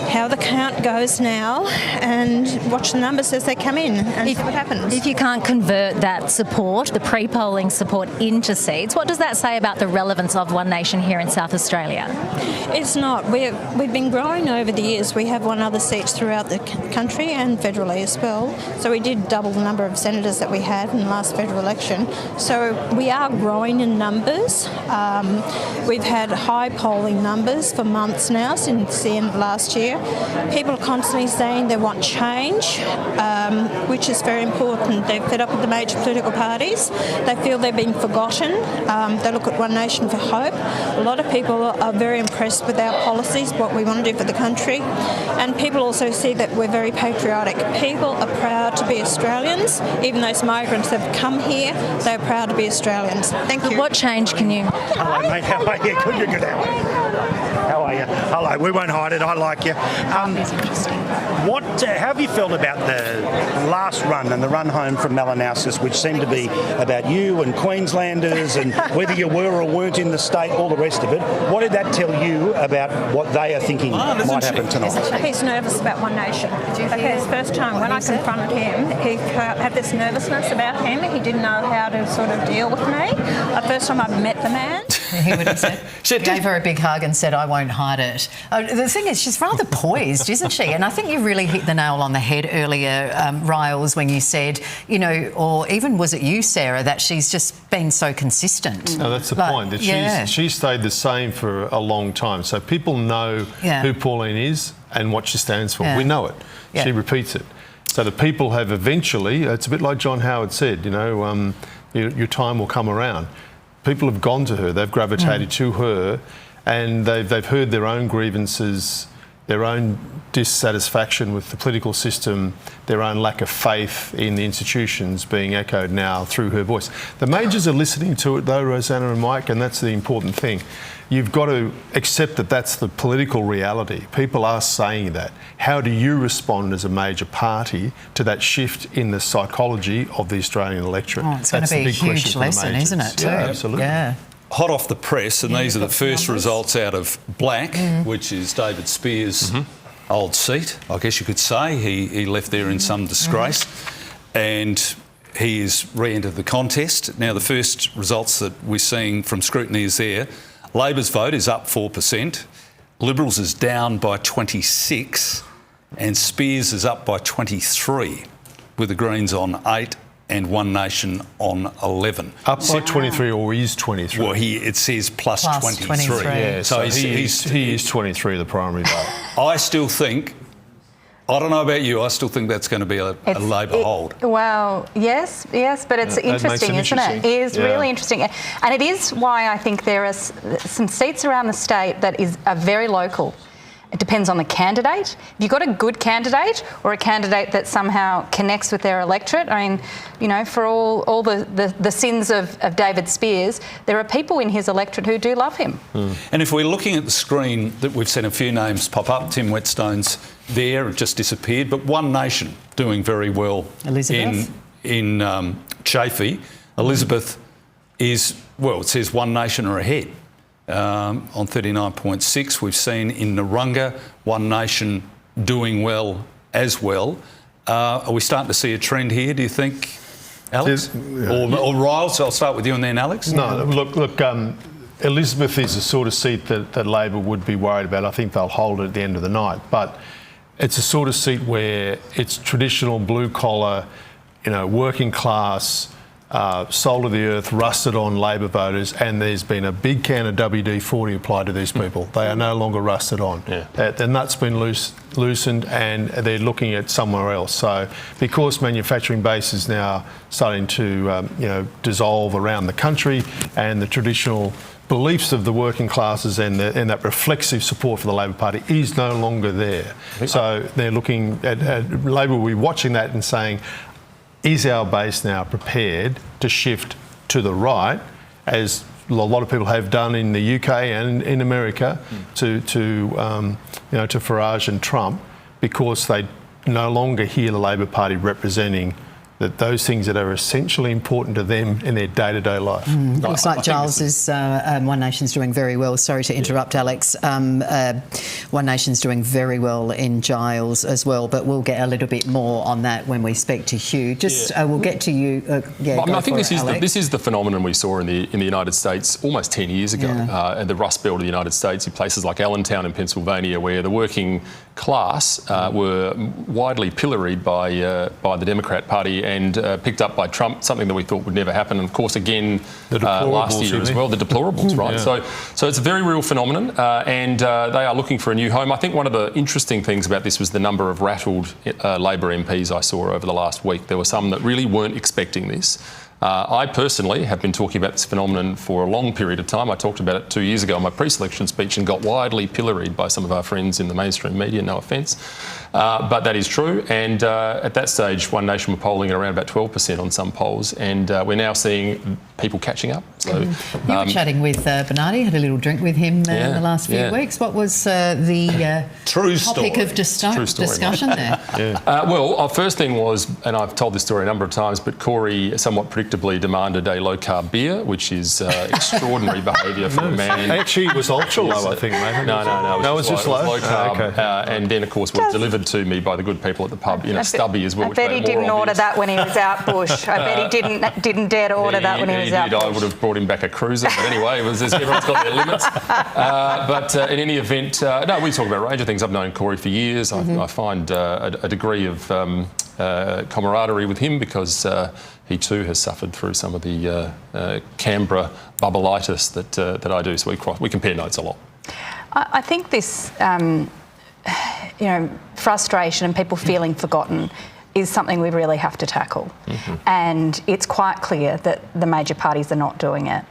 how the count goes now and watch the numbers as they come in and see what happens. If you can't convert that support, the pre-polling support, into seats, what does that say about the relevance of One Nation here in South Australia? It's not. We've been growing over the years. We have won other seats throughout the country and federally as well. So we did double the number of senators that we had in the last federal election. So we are growing in numbers. We've had high polling numbers for months now, since the end of last year. People are constantly saying they want change, which is very important. They're fed up with the major political parties. They feel they're being forgotten. They look at One Nation for hope. A lot of people are very impressed with our policies, what we want to do for the country. And people also see that we're very patriotic. People are proud to be Australians. Even those migrants that have come here, they're proud to be Australians. Thank you. What change can you... Hello, mate. How are you? Good, you're good. How are you? Hello. We won't hide it. I like you. How have you felt about the last run and the run home from Malinauskas, which seemed to be about you and Queenslanders and whether you were or weren't in the state, all the rest of it? What did that tell you about what they are thinking might happen tonight? He's nervous about One Nation. Okay, it's the first time when I confronted him, he had this nervousness about him. He didn't know how to sort of deal with me. The first time I've met the man. He would have said, gave her a big hug and said, I won't hide it. The thing is, she's rather poised, isn't she? And I think you really hit the nail on the head earlier, Riles, when you said, you know, or even was it you, Sarah, that she's just been so consistent. No, that's the point. That she's stayed the same for a long time. So people know who Pauline is and what she stands for. We know it. She repeats it. So the people have eventually, it's a bit like John Howard said, you know, your time will come around. People have gone to her, they've gravitated to her, and they've heard their own grievances, their own dissatisfaction with the political system, their own lack of faith in the institutions being echoed now through her voice. The majors are listening to it though, Rosanna and Mike, and that's the important thing. You've got to accept that that's the political reality. People are saying that. How do you respond as a major party to that shift in the psychology of the Australian electorate? Oh, it's going to be a huge lesson, isn't it, too? Yeah, absolutely. Yeah. Hot off the press, and these are the first results out of Black, which is David Spears' old seat, I guess you could say. He left there in some disgrace, and he has re-entered the contest. Now, the first results that we're seeing from scrutiny is there. Labor's vote is up 4%, Liberals is down by 26, and Spears is up by 23, with the Greens on 8 and One Nation on 11. Up by 23 or is 23? Well, it says plus 23. Yeah, so he is 23, the primary vote. I still think, I don't know about you, I still think that's going to be a Labor hold. Well, yes, but it's interesting, isn't it? It is really interesting. And it is why I think there are some seats around the state that are very local. It depends on the candidate. If you've got a good candidate or a candidate that somehow connects with their electorate, I mean, you know, for all the sins of David Spears, there are people in his electorate who do love him. And if we're looking at the screen, that we've seen a few names pop up. Tim Whetstone's there, it just disappeared, but One Nation doing very well Elizabeth. in Chafee. Elizabeth is, well, it says One Nation are ahead. On 39.6, we've seen in Narunga One Nation doing well as well. Are we starting to see a trend here, do you think, Alex? Or Riles? I'll start with you and then Alex. No, look, Elizabeth is the sort of seat that Labor would be worried about. I think they'll hold it at the end of the night. But it's a sort of seat where it's traditional blue-collar, you know, working class, soul of the earth, rusted on Labor voters, and there's been a big can of WD-40 applied to these people. They are no longer rusted on. Their nut's been loosened and they're looking at somewhere else. So because manufacturing base is now starting to dissolve around the country, and the traditional beliefs of the working classes and that reflexive support for the Labor Party is no longer there. So they're looking at Labor will be watching that and saying, is our base now prepared to shift to the right, as a lot of people have done in the UK and in America, to Farage and Trump, because they no longer hear the Labor Party representing those things that are essentially important to them in their day-to-day life. Looks like Giles is One Nation's doing very well. Sorry to interrupt, Alex. One Nation's doing very well in Giles as well, but we'll get a little bit more on that when we speak to Hugh. We'll get to you. I think this is the phenomenon we saw in the United States almost 10 years ago, at the Rust Belt of the United States, in places like Allentown in Pennsylvania, where the working class were widely pilloried by the Democrat Party and picked up by Trump, something that we thought would never happen. And of course, again, last year as well, the deplorables, right? Yeah. So it's a very real phenomenon, and they are looking for a new home. I think one of the interesting things about this was the number of rattled Labor MPs I saw over the last week. There were some that really weren't expecting this. I personally have been talking about this phenomenon for a long period of time. I talked about it 2 years ago in my pre-selection speech and got widely pilloried by some of our friends in the mainstream media, no offence. But that is true. And at that stage, One Nation were polling at around about 12% on some polls. And we're now seeing people catching up. So you were chatting with Bernardi, had a little drink with him in the last few weeks. What was the topic of discussion there? Well, our first thing was, and I've told this story a number of times, but Corey somewhat predictably demanded a low-carb beer, which is extraordinary behaviour for a man. Actually, it was ultra low, I think, mate. No, it was just low. Low carb. Okay. And then, of course, was delivered to me by the good people at the pub in a stubby as well. I bet he didn't order that when he was out bush. I bet he didn't dare to order that when he was out bush. I would have brought him back a cruiser. But anyway, everyone's got their limits. But in any event, no, we talk about a range of things. I've known Corey for years. I find a degree of camaraderie with him because he too has suffered through some of the Canberra bubbleitis that I do. So we compare notes a lot. I think this, frustration and people feeling forgotten is something we really have to tackle. And it's quite clear that the major parties are not doing it.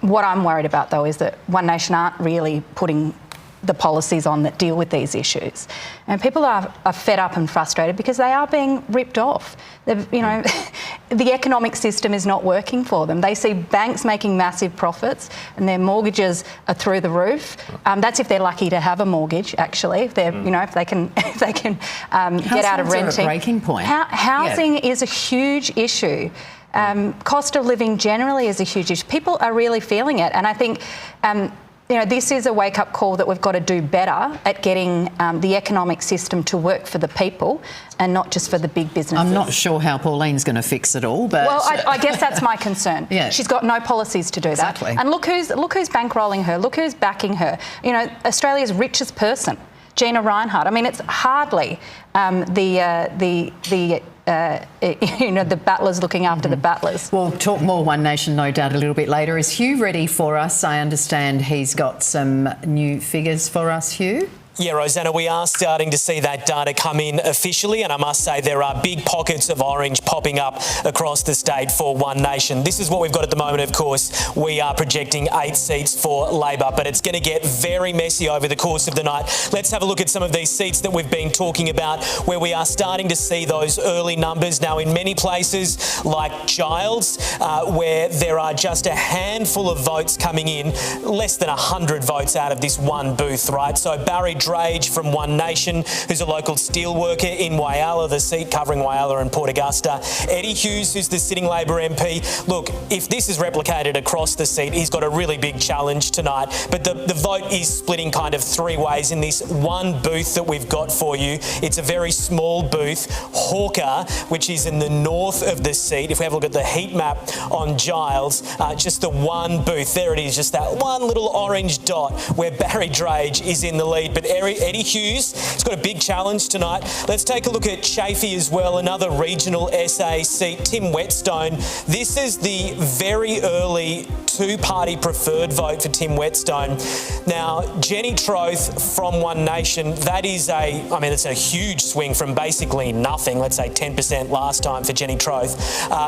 What I'm worried about, though, is that One Nation aren't really putting the policies on that deal with these issues. And people are fed up and frustrated because they are being ripped off. The economic system is not working for them. They see banks making massive profits and their mortgages are through the roof. That's if they're lucky to have a mortgage, actually, if they're, if they can get out of renting. Are a breaking point. Housing is a huge issue. Cost of living generally is a huge issue. People are really feeling it, and I think this is a wake-up call that we've got to do better at getting the economic system to work for the people and not just for the big businesses. I'm not sure how Pauline's going to fix it all, but... Well, I guess that's my concern. She's got no policies to do that. And look who's bankrolling her. Look who's backing her. Australia's richest person, Gina Reinhardt. I mean, it's hardly the battlers looking after the battlers. We'll talk more One Nation, no doubt, a little bit later. Is Hugh ready for us? I understand he's got some new figures for us, Hugh. Yeah, Rosanna, we are starting to see that data come in officially, and I must say there are big pockets of orange popping up across the state for One Nation. This is what we've got at the moment, of course. We are projecting 8 seats for Labor, but it's going to get very messy over the course of the night. Let's have a look at some of these seats that we've been talking about, where we are starting to see those early numbers. Now, in many places, like Giles, where there are just a handful of votes coming in, less than 100 votes out of this one booth, right? So Barry Drage from One Nation, who's a local steelworker in Whyalla, the seat covering Whyalla and Port Augusta. Eddie Hughes, who's the sitting Labor MP. Look, if this is replicated across the seat, he's got a really big challenge tonight. But the vote is splitting kind of 3 ways in this one booth that we've got for you. It's a very small booth, Hawker, which is in the north of the seat. If we have a look at the heat map on Giles, just the one booth, there it is, just that one little orange dot where Barry Drage is in the lead. But Eddie Hughes has got a big challenge tonight. Let's take a look at Chafee as well, another regional SA seat, Tim Whetstone. This is the very early two-party preferred vote for Tim Whetstone. Now, Jenny Troth from One Nation, that is it's a huge swing from basically nothing, let's say 10% last time for Jenny Troth.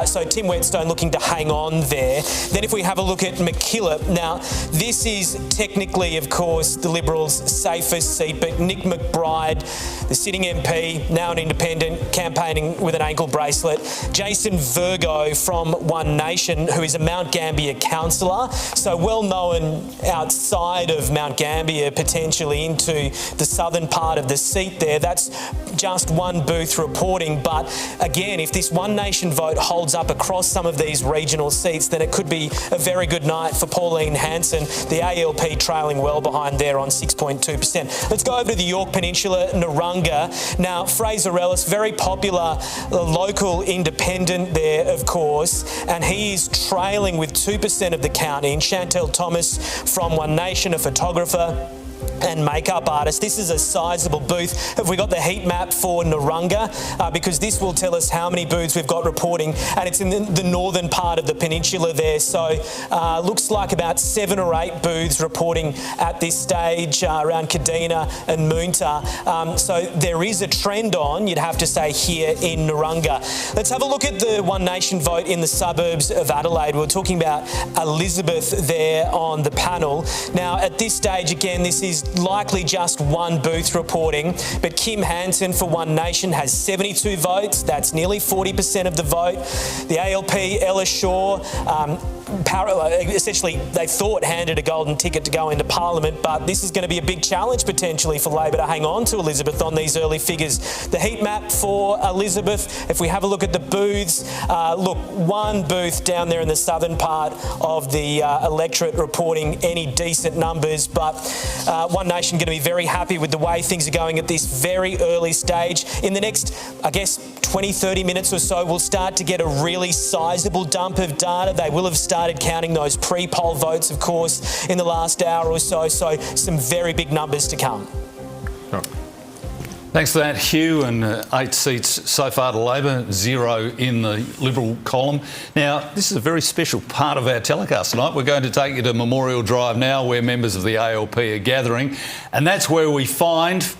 So Tim Whetstone looking to hang on there. Then if we have a look at McKillop, now this is technically, of course, the Liberals' safest seat. But Nick McBride, the sitting MP, now an independent, campaigning with an ankle bracelet. Jason Virgo from One Nation, who is a Mount Gambier councillor, so well known outside of Mount Gambier, potentially into the southern part of the seat there. That's just one booth reporting. But again, if this One Nation vote holds up across some of these regional seats, then it could be a very good night for Pauline Hanson, the ALP trailing well behind there on 6.2%. Let's go over to the Yorke Peninsula, Narunga. Now, Fraser Ellis, very popular local independent there, of course, and he is trailing with 2% of the count in. Chantel Thomas from One Nation, a photographer and makeup artist. This is a sizable booth. Have we got the heat map for Narunga? Because this will tell us how many booths we've got reporting, and it's in the northern part of the peninsula there. So looks like about 7 or 8 booths reporting at this stage around Kadina and Moonta. So there is a trend on, you'd have to say, here in Narunga. Let's have a look at the One Nation vote in the suburbs of Adelaide. We're talking about Elizabeth there on the panel. Now, at this stage, again, this is likely just one booth reporting, but Kim Hanson for One Nation has 72 votes. That's nearly 40% of the vote. The ALP, Ella Shaw, essentially they thought handed a golden ticket to go into Parliament, but this is going to be a big challenge potentially for Labor to hang on to Elizabeth on these early figures. The heat map for Elizabeth, if we have a look at the booths, look, one booth down there in the southern part of the electorate reporting any decent numbers, but One Nation going to be very happy with the way things are going at this very early stage. In the next, I guess, 20-30 minutes or so, we'll start to get a really sizable dump of data. They will have started counting those pre-poll votes, of course, in the last hour or so, so some very big numbers to come. Thanks for that, Hugh, and 8 seats so far to Labor, 0 in the Liberal column. Now, this is a very special part of our telecast tonight. We're going to take you to Memorial Drive now, where members of the ALP are gathering, and that's where we find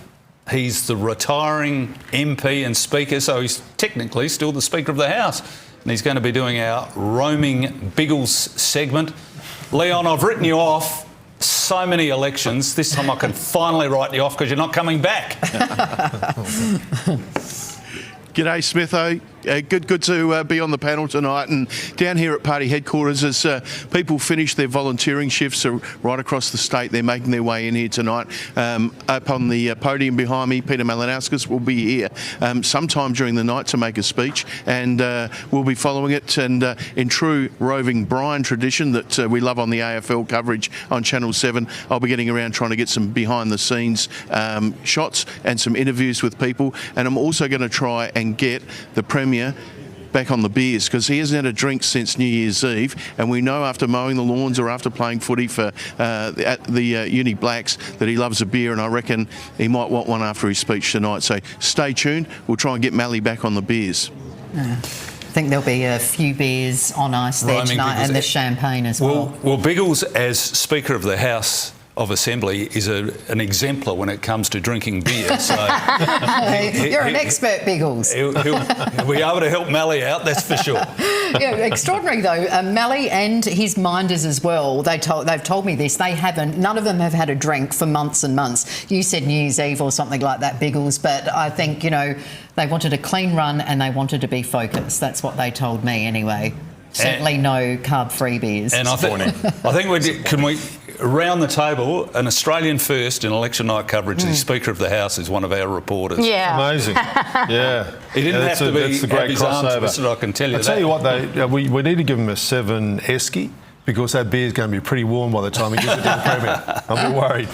he's the retiring MP and Speaker, so he's technically still the Speaker of the House, and he's going to be doing our roaming Biggles segment. Leon, I've written you off so many elections. This time I can finally write you off because you're not coming back. G'day, Smitho. Good to be on the panel tonight, and down here at party headquarters as people finish their volunteering shifts right across the state. They're making their way in here tonight. Up on the podium behind me, Peter Malinauskas will be here sometime during the night to make a speech, and we'll be following it. And in true roving Brian tradition that we love on the AFL coverage on Channel 7, I'll be getting around trying to get some behind the scenes shots and some interviews with people, and I'm also going to try and get the Premier back on the beers, because he hasn't had a drink since New Year's Eve, and we know after mowing the lawns or after playing footy for the Uni Blacks that he loves a beer, and I reckon he might want one after his speech tonight. So stay tuned. We'll try and get Mally back on the beers. I think there'll be a few beers on ice there tonight, and the champagne as well. Well, Biggles, as Speaker of the House of Assembly, is an exemplar when it comes to drinking beer. So you're an expert, Biggles. He'll be able to help Mally out, that's for sure. Yeah, extraordinary though. Mally and his minders as well. They've told me this. They haven't. None of them have had a drink for months and months. You said New Year's Eve or something like that, Biggles. But I think they wanted a clean run and they wanted to be focused. That's what they told me anyway. Certainly no carb-free beers. And I think can we around the table, an Australian first in election night coverage. The Speaker of the House is one of our reporters. Yeah. Amazing. Yeah. He didn't have to be that's the great his arms crossover. twisted, I can tell you I'll tell you what, we need to give him a 7 esky, because that beer's going to be pretty warm by the time he gets it to the Premier. I'm a bit worried.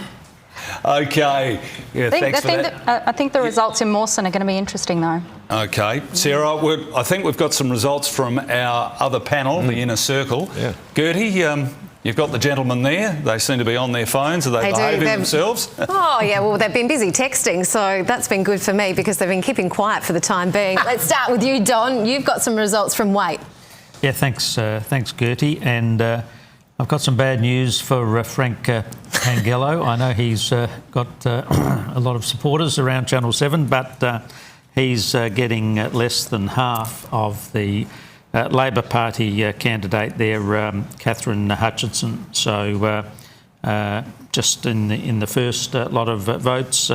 Okay. Yeah, thanks for that. I think the results in Mawson are going to be interesting, though. Okay. Sarah, I think we've got some results from our other panel, the Inner Circle. Yeah. Gertie, you've got the gentlemen there. They seem to be on their phones. Are they behaving themselves? Oh, yeah, well, they've been busy texting, so that's been good for me because they've been keeping quiet for the time being. Let's start with you, Don. You've got some results from Waite. Yeah, thanks, Gertie. And I've got some bad news for Frank Pangello. I know he's got a lot of supporters around Channel 7, but he's getting less than half of the Labor Party candidate there, Catherine Hutchinson. So just in the first lot of votes.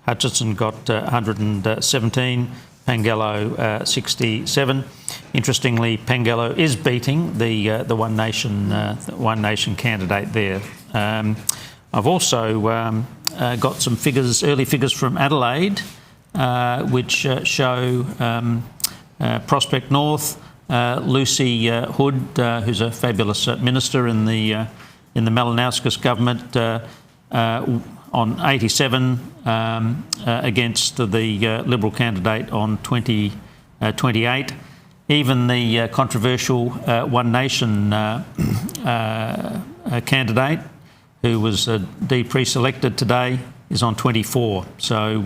Hutchinson got 117, Pangello 67. Interestingly, Pangello is beating the One Nation candidate there. I've also got some early figures from Adelaide, which show Prospect North. Lucy Hood, who's a fabulous minister in the Malinauskas government, on 87 against the Liberal candidate on 28. Even the controversial One Nation candidate, who was pre-selected today, is on 24. So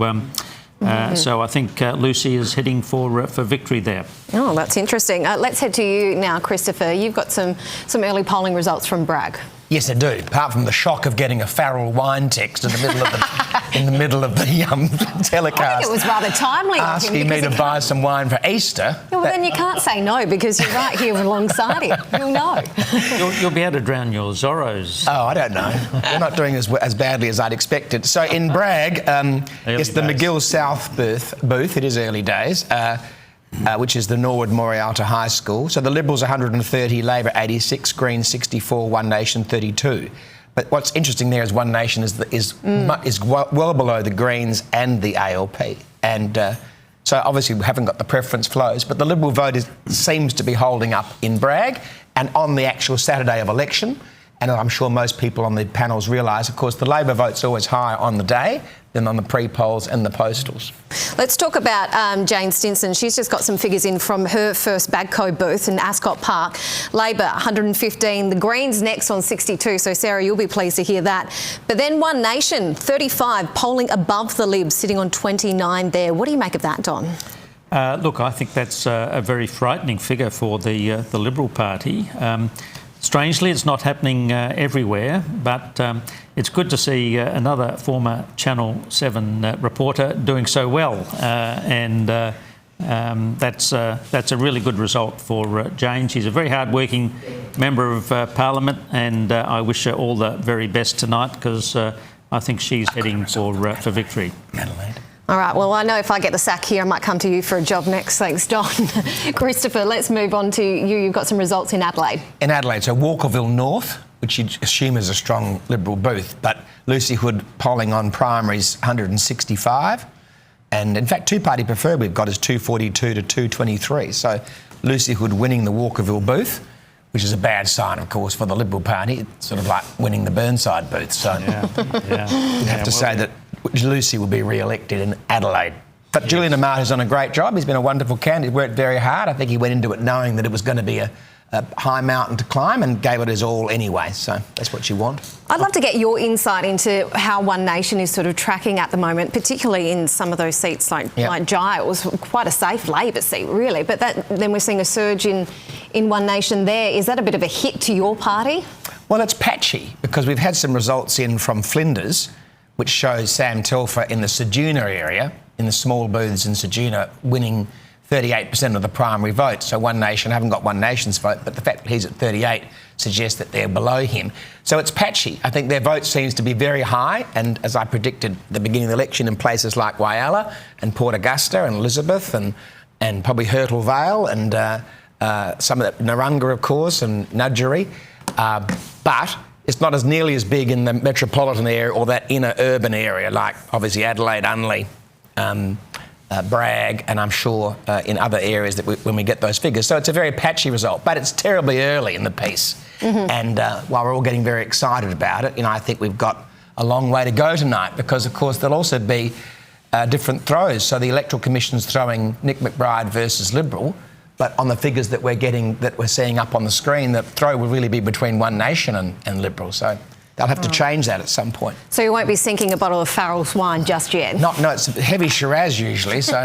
I think Lucy is heading for victory there. Oh, that's interesting. Let's head to you now, Christopher. You've got some early polling results from Bragg. Yes, I do. Apart from the shock of getting a Farrell wine text in the middle of the telecast. I think it was rather timely. Asking me to buy some wine for Easter. Yeah, well, then you can't say no because you're right here alongside him. You'll know. You'll be able to drown your Zorros. Oh, I don't know. We're not doing as badly as I'd expected. So in Bragg, it's the McGill South booth. It is early days. Which is the Norwood Morialta High School. So the Liberals 130, Labor 86, Greens 64, One Nation 32. But what's interesting there is One Nation is well below the Greens and the ALP. And so obviously we haven't got the preference flows, but the Liberal vote seems to be holding up in Bragg and on the actual Saturday of election. And I'm sure most people on the panels realise, of course, the Labor vote's always higher on the day than on the pre-polls and the postals. Let's talk about Jane Stinson. She's just got some figures in from her first Bagco booth in Ascot Park. Labor 115, the Greens next on 62. So Sarah, you'll be pleased to hear that. But then One Nation 35, polling above the Libs, sitting on 29 there. What do you make of that, Don? Look, I think that's a very frightening figure for the Liberal Party. Strangely, it's not happening everywhere, but it's good to see another former Channel 7 reporter doing so well, and that's a really good result for Jane. She's a very hard-working member of Parliament, and I wish her all the very best tonight because I think she's heading for victory. All right, well, I know if I get the sack here, I might come to you for a job next. Thanks, Don. Christopher, let's move on to you. You've got some results in Adelaide. In Adelaide, so Walkerville North, which you'd assume is a strong Liberal booth, but Lucy Hood polling on primaries 165. And in fact, two-party preferred we've got is 242 to 223. So Lucy Hood winning the Walkerville booth, which is a bad sign, of course, for the Liberal Party. It's sort of like winning the Burnside booth. So you'd have to say that Lucy will be re-elected in Adelaide. But yes. Julian Amato's done a great job. He's been a wonderful candidate. He's worked very hard. I think he went into it knowing that it was going to be a high mountain to climb and gave it his all anyway. So that's what you want. I'd love to get your insight into how One Nation is sort of tracking at the moment, particularly in some of those seats like Giles. Quite a safe Labor seat, really. But then we're seeing a surge in One Nation there. Is that a bit of a hit to your party? Well, it's patchy because we've had some results in from Flinders, which shows Sam Telfer in the Ceduna area, in the small booths in Ceduna, winning 38% of the primary vote. So One Nation haven't got One Nation's vote, but the fact that he's at 38 suggests that they're below him. So it's patchy. I think their vote seems to be very high, and as I predicted at the beginning of the election, in places like Whyalla and Port Augusta and Elizabeth and probably Hurtle Vale and some of the Narunga, of course, and Nudgee. But it's not as nearly as big in the metropolitan area or that inner urban area, like obviously Adelaide, Unley, Bragg, and I'm sure in other areas that when we get those figures. So it's a very patchy result, but it's terribly early in the piece. And while we're all getting very excited about it, I think we've got a long way to go tonight because, of course, there'll also be different throws. So the Electoral Commission's throwing Nick McBride versus Liberal, but on the figures that we're seeing up on the screen, the throw will really be between One Nation and Liberal. So they'll have to change that at some point. So you won't be sinking a bottle of Farrell's wine just yet? No, it's heavy Shiraz usually, so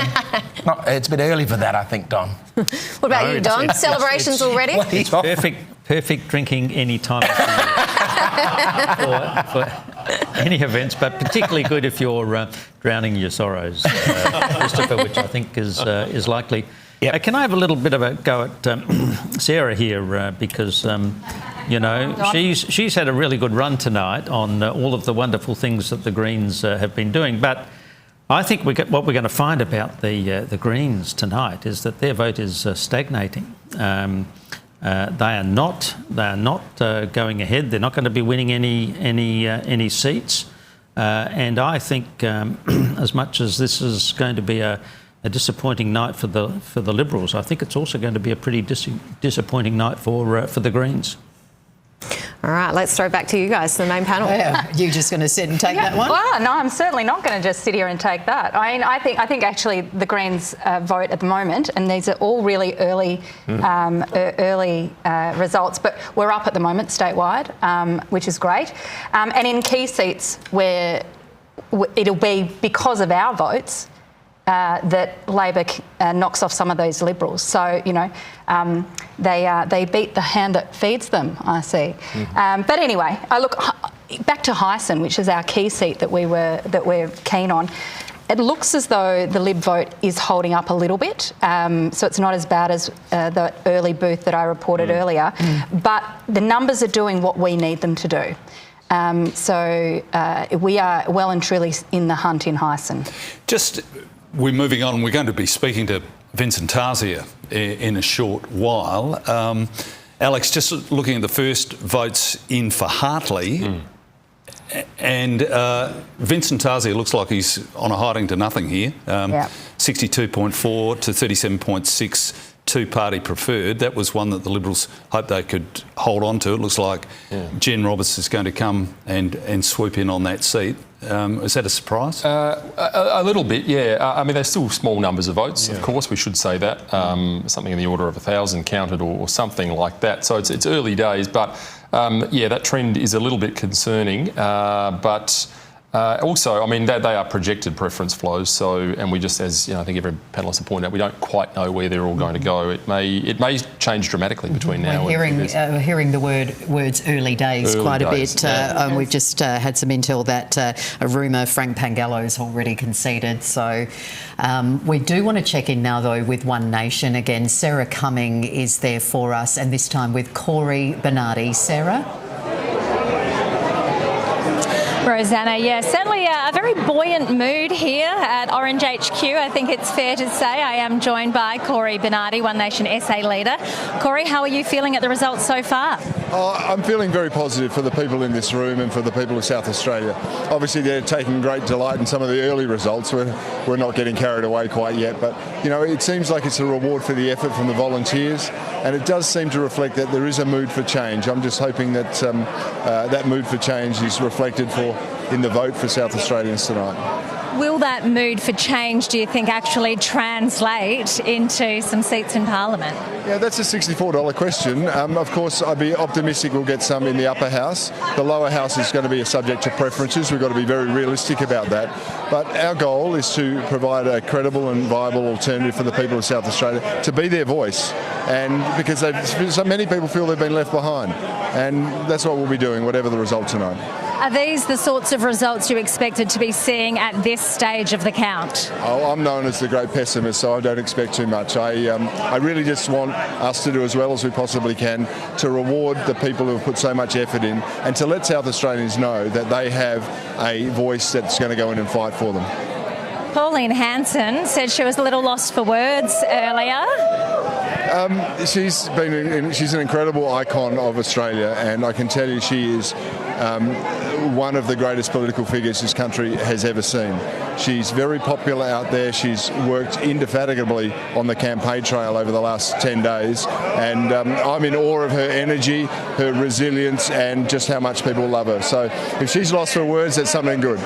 it's a bit early for that, I think, Don. What about you, Don? Celebrations already? It's perfect drinking any time of the year for any events, but particularly good if you're drowning your sorrows, Christopher, which I think is likely. Yep. Can I have a little bit of a go at Sarah here because You know, she's had a really good run tonight on all of the wonderful things that the Greens have been doing. But I think what we're going to find about the Greens tonight is that their vote is stagnating. They are not going ahead. They're not going to be winning any seats. And I think, as much as this is going to be a disappointing night for the Liberals, I think it's also going to be a pretty disappointing night for the Greens. All right, let's throw it back to you guys, the main panel. Yeah, you just going to sit and take that one? Well, no, I'm certainly not going to just sit here and take that. I mean, I think actually the Greens vote at the moment, and these are all really early results, but we're up at the moment statewide, which is great. And in key seats where it'll be because of our votes that Labor knocks off some of those Liberals. So, you know, they beat the hand that feeds them, I see. But anyway, I look back to Hyson, which is our key seat that we're keen on. It looks as though the Lib vote is holding up a little bit, so it's not as bad as the early booth that I reported earlier. But the numbers are doing what we need them to do. So we are well and truly in the hunt in Hyson. We're moving on. We're going to be speaking to Vincent Tarzia in a short while. Alex, just looking at the first votes in for Hartley, and Vincent Tarzia looks like he's on a hiding to nothing here. 62.4 to 37.6. Two-party preferred. That was one that the Liberals hoped they could hold on to. It looks like Jen Roberts is going to come and swoop in on that seat. Is that a surprise? A little bit, yeah. I mean, there's still small numbers of votes, of course, we should say that. Something in the order of 1,000 counted or something like that. So it's early days, but yeah, that trend is a little bit concerning. But also, I mean, they are projected preference flows. So, and we just, as you know, I think every panellist has pointed out, we don't quite know where they're all going to go. It may change dramatically between now and hearing the words early days quite a bit. We've just had some intel that a rumour Frank Pangallo's already conceded. So we do want to check in now, though, with One Nation again. Sarah Cumming is there for us, and this time with Corey Bernardi. Sarah? Rosanna, yeah, certainly a very buoyant mood here at Orange HQ. I think it's fair to say I am joined by Corey Bernardi, One Nation SA leader. Corey, how are you feeling at the results so far? I'm feeling very positive for the people in this room and for the people of South Australia. Obviously, they're taking great delight in some of the early results. We're not getting carried away quite yet, but you know, it seems like it's a reward for the effort from the volunteers, and it does seem to reflect that there is a mood for change. I'm just hoping that that mood for change is reflected in the vote for South Australians tonight. Will that mood for change, do you think, actually translate into some seats in Parliament? Yeah, that's a $64 question. Of course, I'd be optimistic we'll get some in the upper house. The lower house is going to be a subject to preferences. We've got to be very realistic about that. But our goal is to provide a credible and viable alternative for the people of South Australia to be their voice. And because so many people feel they've been left behind. And that's what we'll be doing, whatever the result tonight. Are these the sorts of results you expected to be seeing at this stage of the count? Oh, I'm known as the great pessimist, so I don't expect too much. I really just want us to do as well as we possibly can to reward the people who have put so much effort in and to let South Australians know that they have a voice that's going to go in and fight for them. Pauline Hanson said she was a little lost for words earlier. She's an incredible icon of Australia, and I can tell you she is one of the greatest political figures this country has ever seen. She's very popular out there. She's worked indefatigably on the campaign trail over the last 10 days, and I'm in awe of her energy, her resilience, and just how much people love her. So if she's lost for words, that's something good.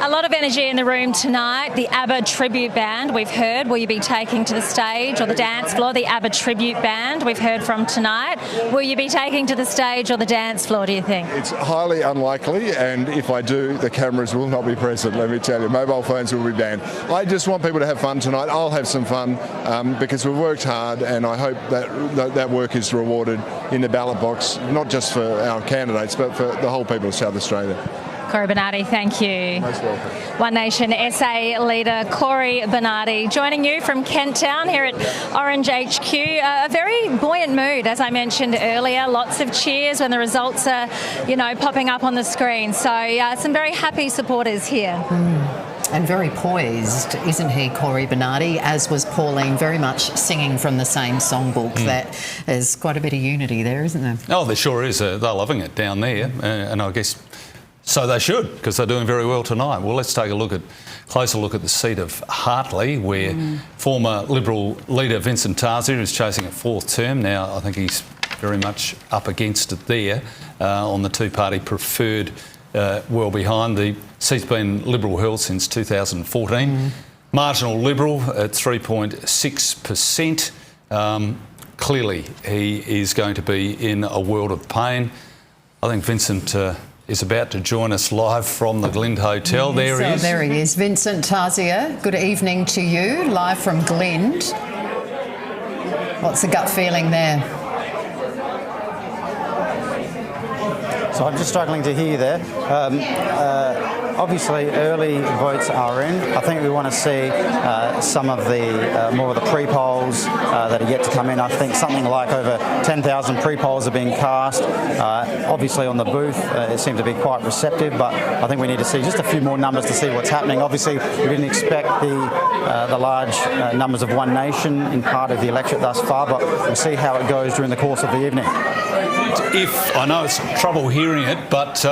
A lot of energy in the room tonight. The ABBA tribute band we've heard. Will you be taking to the stage or the dance floor? The ABBA tribute band we've heard from tonight. Will you be taking to the stage or the dance floor, do you think? It's highly unlikely, and if I do, the cameras will not be present, let me tell you. Mobile phones will be banned. I just want people to have fun tonight. I'll have some fun because we've worked hard, and I hope that work is rewarded in the ballot box, not just for our candidates, but for the whole people of South Australia. Corey Bernardi, thank you. Most welcome. One Nation SA leader Corey Bernardi joining you from Kent Town here at Orange HQ. A very buoyant mood, as I mentioned earlier. Lots of cheers when the results are, popping up on the screen. So some very happy supporters here. And very poised, isn't he, Corey Bernardi, as was Pauline, very much singing from the same songbook. That there's quite a bit of unity there, isn't there? Oh, there sure is. They're loving it down there, and I guess so they should, because they're doing very well tonight. Well, let's take a closer look at the seat of Hartley, where former Liberal leader Vincent Tarzia is chasing a fourth term. Now, I think he's very much up against it there on the two-party preferred well behind. The seat's been Liberal held since 2014. Marginal Liberal at 3.6%. Clearly, he is going to be in a world of pain. I think Vincent is about to join us live from the Glynde Hotel. There he is. There he is. Vincent Tarzia, good evening to you, live from Glynde. What's the gut feeling there? So I'm just struggling to hear you there. Obviously, early votes are in. I think we want to see some of the more of the pre-polls that are yet to come in. I think something like over 10,000 pre-polls are being cast. Obviously, on the booth, it seemed to be quite receptive, but I think we need to see just a few more numbers to see what's happening. Obviously, we didn't expect the large numbers of One Nation in part of the electorate thus far, but we'll see how it goes during the course of the evening. I know it's trouble hearing it, but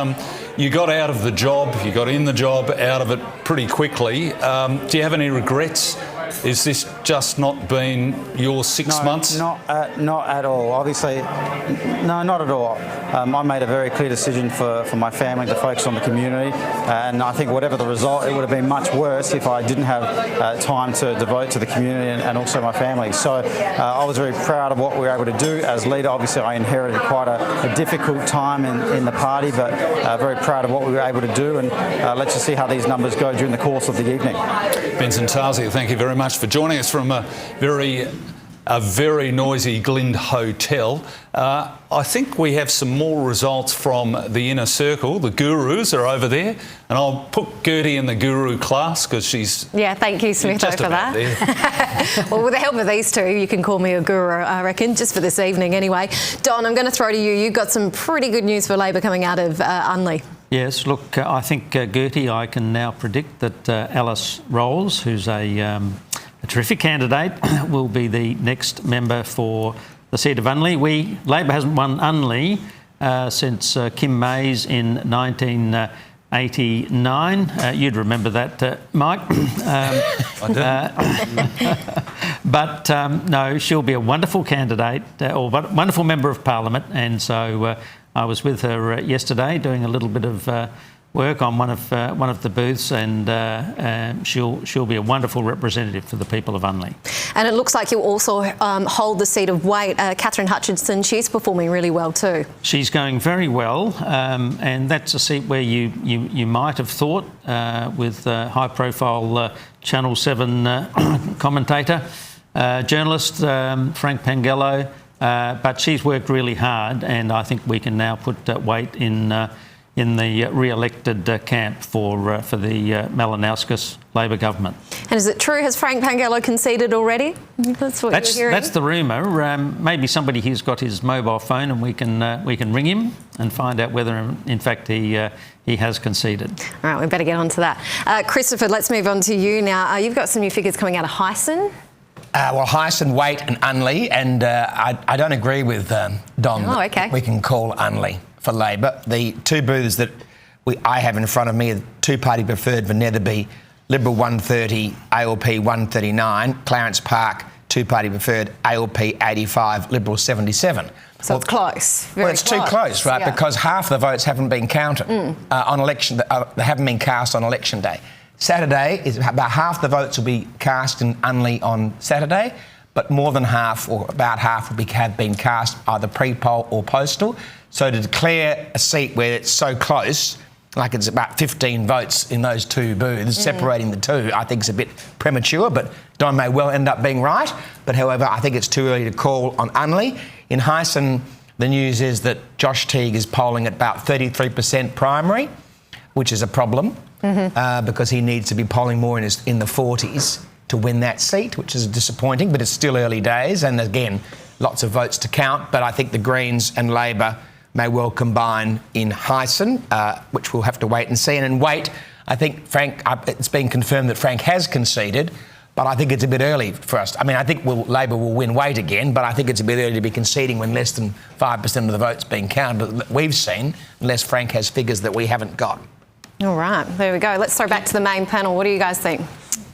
you got out of the job, you got in the job, out of it pretty quickly. Do you have any regrets? Is this just not been your 6 months? Not at all. Obviously, no, not at all. I made a very clear decision for my family to focus on the community, and I think whatever the result, it would have been much worse if I didn't have time to devote to the community and also my family. So I was very proud of what we were able to do as leader. Obviously, I inherited quite a difficult time in the party, but very proud of what we were able to do, and let's just see how these numbers go during the course of the evening. Vincent Tarzia, thank you very much for joining us from a very noisy Glynde Hotel. I think we have some more results from the inner circle. The gurus are over there, and I'll put Gertie in the guru class because she's... Yeah, thank you, Smitho, for that. Well, with the help of these two, you can call me a guru, I reckon, just for this evening anyway. Don, I'm going to throw to you. You've got some pretty good news for Labor coming out of Unley. Yes, look, I think, Gertie, I can now predict that Alice Rolls, who's a terrific candidate, will be the next member for the seat of Unley. Labor hasn't won Unley since Kim Mays in 1989. You'd remember that, Mike. But no, she'll be a wonderful candidate or wonderful member of Parliament, and so I was with her yesterday doing a little bit of work on one of the booths, and she'll be a wonderful representative for the people of Unley. And it looks like you'll also hold the seat of Waite. Catherine Hutchinson, she's performing really well too. She's going very well, and that's a seat where you might have thought with high-profile Channel 7 commentator, journalist Frank Pangello. But she's worked really hard, and I think we can now put Waite in the re-elected camp for the Malinauskas Labor government. And is it true? Has Frank Pangello conceded already? That's what you're hearing. That's the rumour. Maybe somebody here's got his mobile phone, and we can ring him and find out whether, in fact, he has conceded. All right, we better get on to that. Christopher, let's move on to you now. You've got some new figures coming out of Hyson. Well, Hyson, Waite and Unley, and I don't agree with Don that we can call Unley for Labor. The two booths that I have in front of me are two-party preferred for Netherby, Liberal 130, ALP 139, Clarence Park, two-party preferred, ALP 85, Liberal 77. So it's close. Well, it's too close, right? Yeah. Because half the votes haven't been counted on election. They haven't been cast on election day. Saturday is about half the votes will be cast in Unley on Saturday, but more than half, or about half, have been cast either pre-poll or postal. So to declare a seat where it's so close, like it's about 15 votes in those two booths, separating the two, I think is a bit premature, but Don may well end up being right. But however, I think it's too early to call on Unley. In Hyson, the news is that Josh Teague is polling at about 33% primary. which is a problem because he needs to be polling more in the 40s to win that seat, which is disappointing, but it's still early days. And again, lots of votes to count. But I think the Greens and Labor may well combine in Hyson, which we'll have to wait and see. And in Waite, I think Frank, it's been confirmed that Frank has conceded, but I think it's a bit early for us. I mean, I think Labor will win Waite again, but I think it's a bit early to be conceding when less than 5% of the votes being counted that we've seen, unless Frank has figures that we haven't got. All right, there we go. Let's throw back to the main panel. What do you guys think?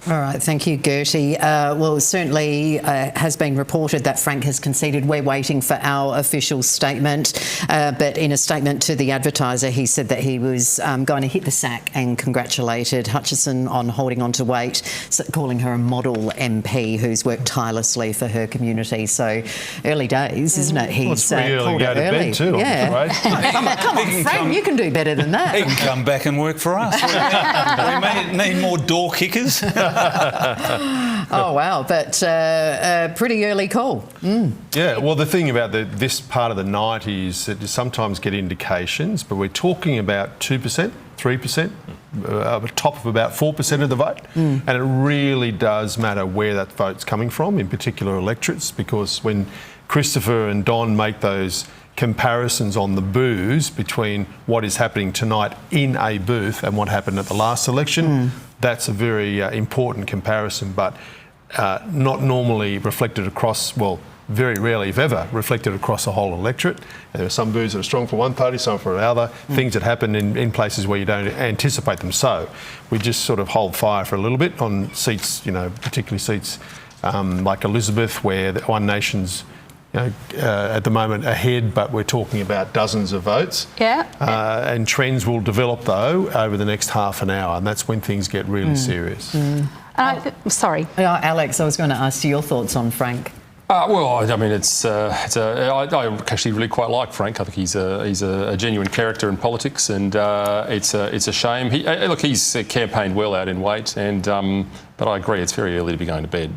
All right, thank you, Gertie. Well, certainly has been reported that Frank has conceded. We're waiting for our official statement. But in a statement to the Advertiser, he said that he was going to hit the sack and congratulated Hutchison on holding on to Waite, calling her a model MP who's worked tirelessly for her community. So early days, isn't it? He's pretty early called to go it to early. bed too. Yeah. Come on, Frank, you can do better than that. He can come back and work for us. We need more door kickers. Oh, wow. But pretty early call. Yeah, well, the thing about this part of the night is that you sometimes get indications, but we're talking about 2%, 3%, a top of about 4% of the vote. And it really does matter where that vote's coming from, in particular electorates, because when Christopher and Don make those comparisons on the boos between what is happening tonight in a booth and what happened at the last election, that's a very important comparison, but not normally reflected across, well, very rarely, if ever, reflected across a whole electorate. And there are some boos that are strong for one party, some for another, things that happen in places where you don't anticipate them. So we just sort of hold fire for a little bit on seats, particularly seats like Elizabeth, where the One Nation's at the moment ahead, but we're talking about dozens of votes. And trends will develop, though, over the next half an hour, and that's when things get really serious. Sorry. Alex, I was going to ask you your thoughts on Frank. Well, I mean, I actually really quite like Frank. I think he's a genuine character in politics, and it's a shame. He's campaigned well out in Waite, and but I agree, it's very early to be going to bed.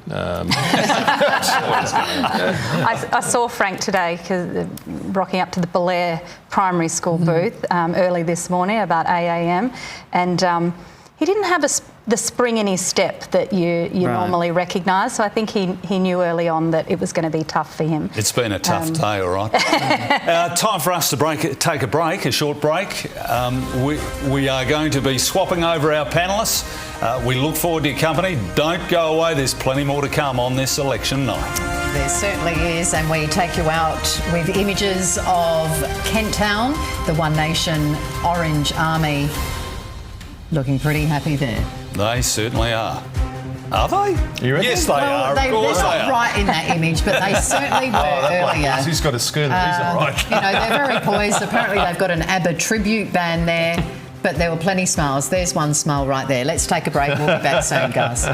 I saw Frank today rocking up to the Belair Primary School booth early this morning, about 8 a.m, and he didn't have the spring in his step that you normally recognise, so I think he knew early on that it was going to be tough for him. It's been a tough day, all right. Time for us to take a short break. We are going to be swapping over our panellists. We look forward to your company. Don't go away, there's plenty more to come on this election night. There certainly is, and we take you out with images of Kent Town, the One Nation Orange Army. Looking pretty happy there. They certainly are. Are they? You reckon? Yes, they are. They're not right in that image, but they certainly were earlier. He's got a schooner, he's all right. They're very poised. Apparently they've got an ABBA tribute band there, but there were plenty of smiles. There's one smile right there. Let's take a break. We'll be back soon, guys.